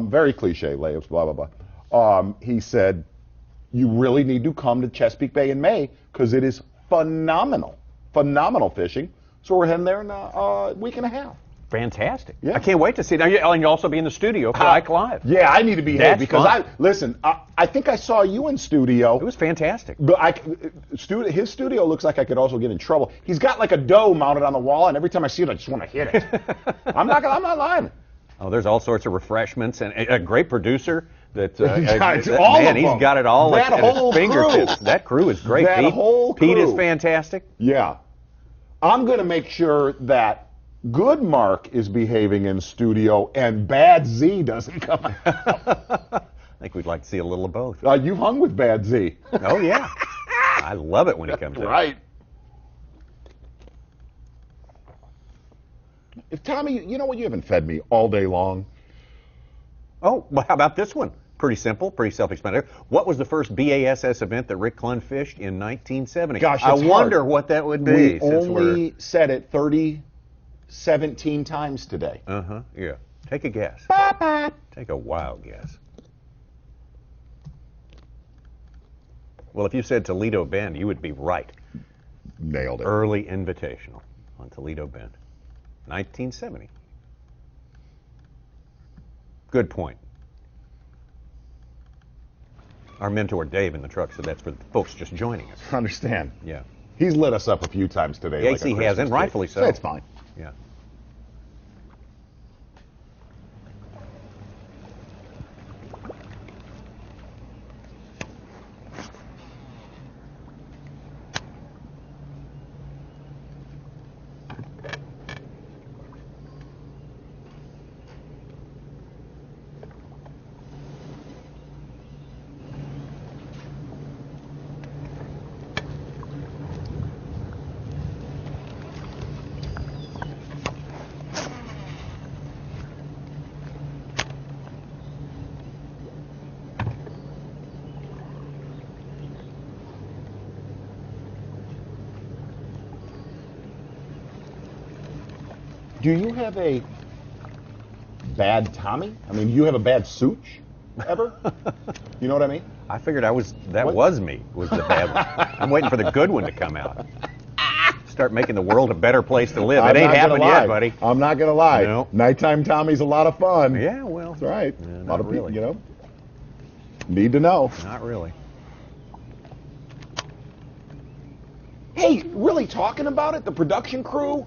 Very cliche, layups, blah, blah, blah. He said, you really need to come to Chesapeake Bay in May because it is phenomenal fishing. So we're heading there in a week and a half. Fantastic. Yeah. I can't wait to see it. And you'll also be in the studio for Ike Live. Yeah, I need to be here because fun. I think I saw you in studio. It was fantastic. But his studio looks like I could also get in trouble. He's got like a dough mounted on the wall, and every time I see it, I just want to hit it. I'm not lying. Oh, there's all sorts of refreshments and a great producer. He's got it all at his fingertips. That crew is great. Pete is fantastic. Yeah. I'm going to make sure that Good Mark is behaving in studio and Bad Z doesn't come out. I think we'd like to see a little of both. You've hung with Bad Z. Oh, yeah. I love it when he comes out. Right. Tommy, you know what? You haven't fed me all day long. Oh, well, how about this one? Pretty simple, pretty self-explanatory. What was the first B.A.S.S. event that Rick Clun fished in 1970? Gosh, I wonder what that would be. We only said it 17 times today. Yeah. Take a guess. Take a wild guess. Well, if you said Toledo Bend, you would be right. Nailed it. Early Invitational on Toledo Bend. 1970. Good point. Our mentor Dave in the truck said that's for the folks just joining us. I understand. Yeah. He's lit us up a few times today. Yes, he has, and rightfully so. It's fine. Yeah. Do you have a bad Tommy? I mean, do you have a bad Such ever? You know what I mean? I figured was me, was the bad one. I'm waiting for the good one to come out. Start making the world a better place to live. It ain't happened yet, buddy. I'm not going to lie. No. Nighttime Tommy's a lot of fun. Yeah, well. That's right. Yeah, a lot of really. people, need to know. Not really. Hey, really talking about it, the production crew,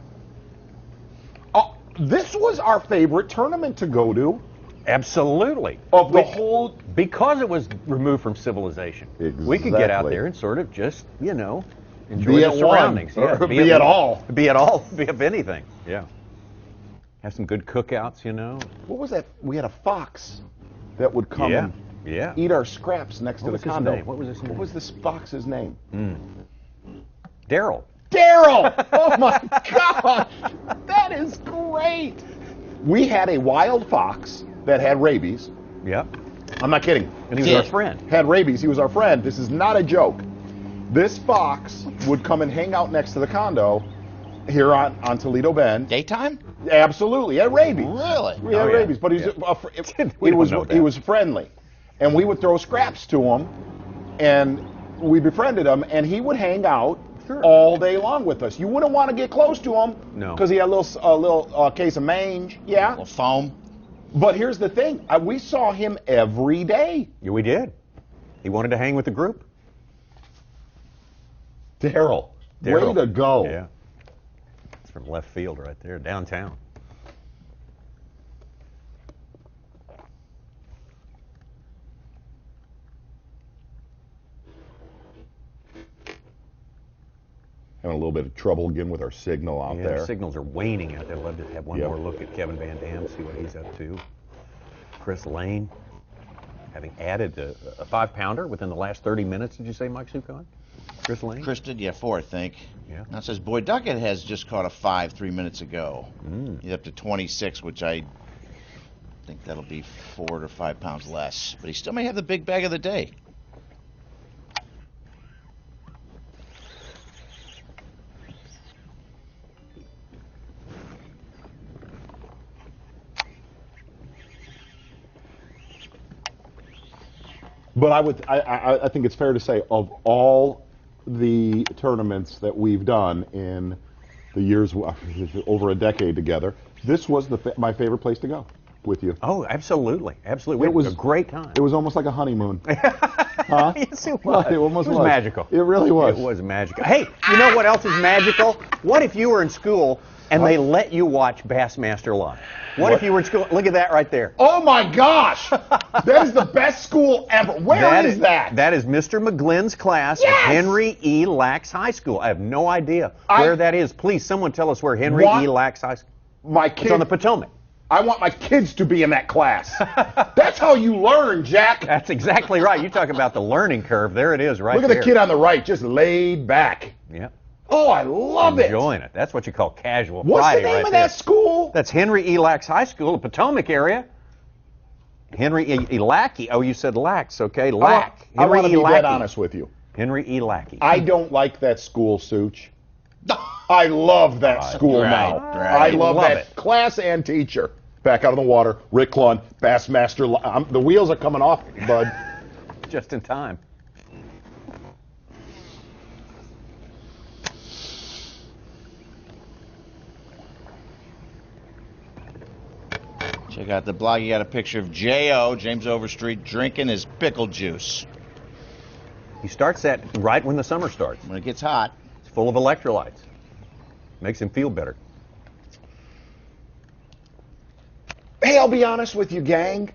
this was our favorite tournament to go to. Absolutely. Of the whole... Because it was removed from civilization. Exactly. We could get out there and sort of just, enjoy be the surroundings. Or Yeah, be at all. Be at all. Be of anything. Yeah. Have some good cookouts, What was that? We had a fox that would come and eat our scraps next to the condo. What was his name? What was this fox's name? Daryl. Daryl! Oh my gosh! That is great! We had a wild fox that had rabies. Yeah. I'm not kidding. And he was our friend. Had rabies. He was our friend. This is not a joke. This fox would come and hang out next to the condo here on Toledo Bend. Daytime? Absolutely. He had rabies. Really? We had rabies, but he was friendly. And we would throw scraps to him, and we befriended him, and he would hang out all day long with us. You wouldn't want to get close to him because he had a little case of mange. Yeah. A little foam. But here's the thing. We saw him every day. Yeah, we did. He wanted to hang with the group. Daryl. Way to go. Yeah. It's from left field right there, downtown. Having a little bit of trouble again with our signal out there. The signals are waning out there. I'd love to have one more look at Kevin VanDam, see what he's up to. Chris Lane, having added a 5-pounder within the last 30 minutes, did you say, Mike Sukon? Chris Lane? Chris did, yeah, 4, I think. Yeah. Now it says Boyd Duckett has just caught a 5 3 minutes ago. He's up to 26, which I think that'll be 4 to 5 pounds less. But he still may have the big bag of the day. But I think it's fair to say, of all the tournaments that we've done in the years over a decade together, this was my favorite place to go with you. Oh, absolutely, absolutely. It was a great time. It was almost like a honeymoon. Huh? Yes, it was. It almost was magical. It really was. It was magical. Hey, you know what else is magical? What if you were in school and they let you watch Bassmaster live? What if you were in school? Look at that right there. Oh my gosh! That is the best school ever. Where is that? That is Mr. McGlynn's class at Henry E. Lax High School. I have no idea where that is. Please, someone tell us where Henry E. Lax High School. It's on the Potomac. I want my kids to be in that class. That's how you learn, Jack. That's exactly right. You talk about the learning curve. There it is right there. Look at the kid on the right, just laid back. Yeah. Oh, I love it. Enjoying it. That's what you call casual What's Friday the name right of there. that school? That's Henry E. Lax High School, the Potomac area. Henry E. Lackey. Oh, you said Lax, okay. Lack. I want to be dead honest with you. Henry E. Lackey. I don't like that school, Such. I love that school now. I love that class and teacher. Back out of the water, Rick Clun, Bassmaster. The wheels are coming off, bud. Just in time. Check out the blog. You got a picture of J.O., James Overstreet, drinking his pickle juice. He starts that right when the summer starts. When it gets hot. It's full of electrolytes. Makes him feel better. Hey, I'll be honest with you, gang.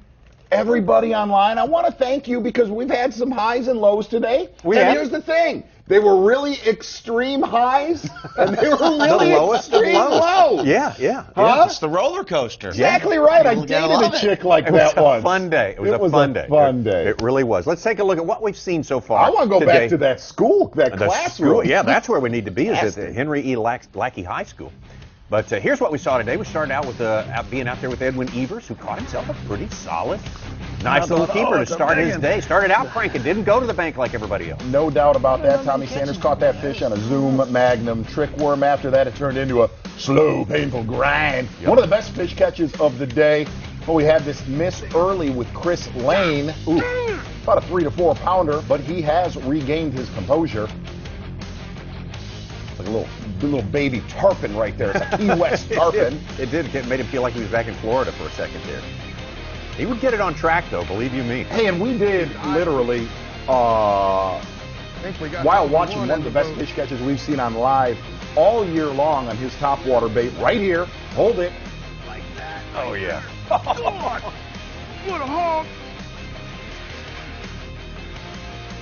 Everybody online, I want to thank you because we've had some highs and lows today. Here's the thing. They were really extreme highs, and they were really extreme lows. Yeah. Huh? It's the roller coaster. Exactly right. I dated a chick like that once. It was a fun day. It was a fun day. It really was. Let's take a look at what we've seen so far. I want to go back to that school, that classroom. Yeah, that's where we need to be, is at Henry E. Lackey High School. But here's what we saw today. We started out with being out there with Edwin Evers, who caught himself a pretty solid, nice little keeper to start his day. Started out cranking, didn't go to the bank like everybody else. No doubt about that. Tommy Sanders caught that fish on a Zoom Magnum trick worm. After that, it turned into a slow, painful grind. Yep. One of the best fish catches of the day. But we had this miss early with Chris Lane. Ooh, about a 3 to 4 pounder, but he has regained his composure. Like a little baby tarpon right there. It's a Key West tarpon. It did. It made him feel like he was back in Florida for a second there. He would get it on track, though, believe you me. Hey, and we did literally, while watching one of the best fish catches we've seen on live all year long on his topwater bait right here. Hold it. Like that. Oh, yeah. What a honk.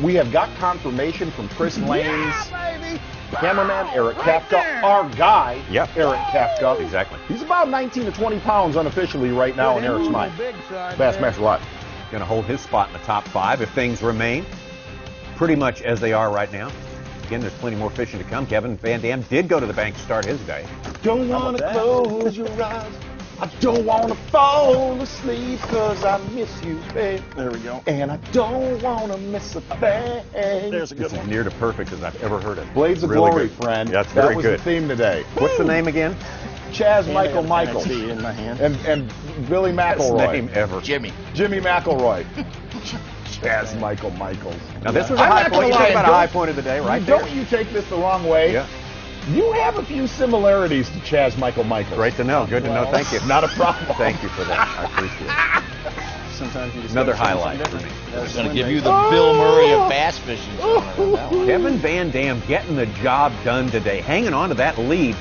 We have got confirmation from Chris Lane's cameraman, Eric Kafka, our guy, Eric Kafka. Exactly. He's about 19 to 20 pounds unofficially right now in Eric's mind. Bassmaster Live. Going to hold his spot in the top 5 if things remain pretty much as they are right now. Again, there's plenty more fishing to come. Kevin VanDam did go to the bank to start his day. Don't want to close your eyes. I don't want to fall asleep because I miss you, babe. There we go. And I don't want to miss a thing. There's a good This is one. near to perfect as I've ever heard it. Blades of Really Glory, good. friend. Yeah, that's very that was good. the theme today. What's the name again? Chaz Michael Michaels. in my hand. And Billy McElroy. Best name ever. Jimmy McElroy. Chaz Michael Michaels. Now, this was a high point. You talk about a high point of the day, right there. Don't you take this the wrong way. Yeah. You have a few similarities to Chaz Michael Michaels. Great to know. Good to know. Thank you. Not a problem. Thank you for that. I appreciate it. Sometimes you just Another gotta show highlight for something me. different. I was going to give you the Bill Murray of bass fishing. Kevin VanDam getting the job done today, hanging on to that lead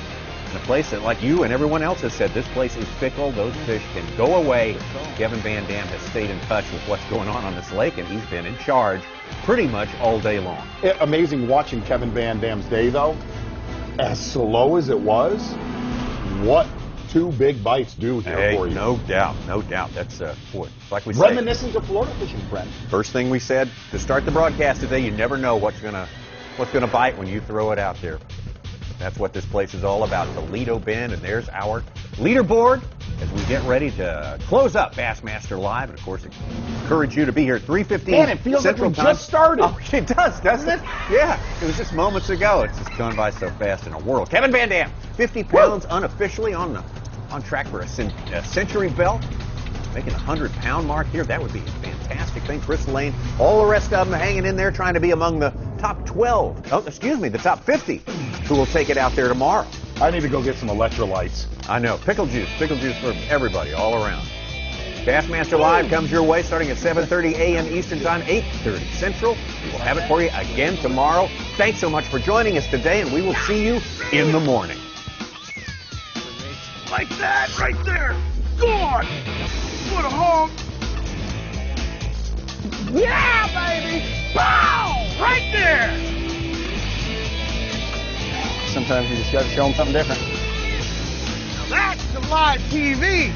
in a place that, like you and everyone else has said, this place is fickle. Those fish can go away. Kevin VanDam has stayed in touch with what's going on this lake, and he's been in charge pretty much all day long. Amazing watching Kevin VanDam's day, though. As slow as it was, what 2 big bites do here for you? No doubt. That's, boy, like we said. Reminiscent of Florida fishing, friend. First thing we said to start the broadcast today, you never know what's going to what's going to bite when you throw it out there. That's what this place is all about, Toledo Bend, and there's our leaderboard as we get ready to close up Bassmaster Live. And, of course, encourage you to be here at 3:15 Man, it feels Central like we Time. just started. Oh, it does, doesn't it? Yeah, it was just moments ago. It's just gone by so fast in a whirl. Kevin VanDam, 50 pounds unofficially on track for a century belt. Making the 100-pound mark here. That would be a fantastic thing. Chris Lane, all the rest of them hanging in there trying to be among the top 12. Oh, excuse me, the top 50 who will take it out there tomorrow. I need to go get some electrolytes. I know. Pickle juice for everybody all around. Bassmaster Live comes your way starting at 7:30 a.m. Eastern Time, 8:30 Central. We will have it for you again tomorrow. Thanks so much for joining us today, and we will see you in the morning. Like that, right there. Go on. What a honk. Yeah, baby. Bow! Right there. Sometimes you just got to show them something different. Now that's the live TV.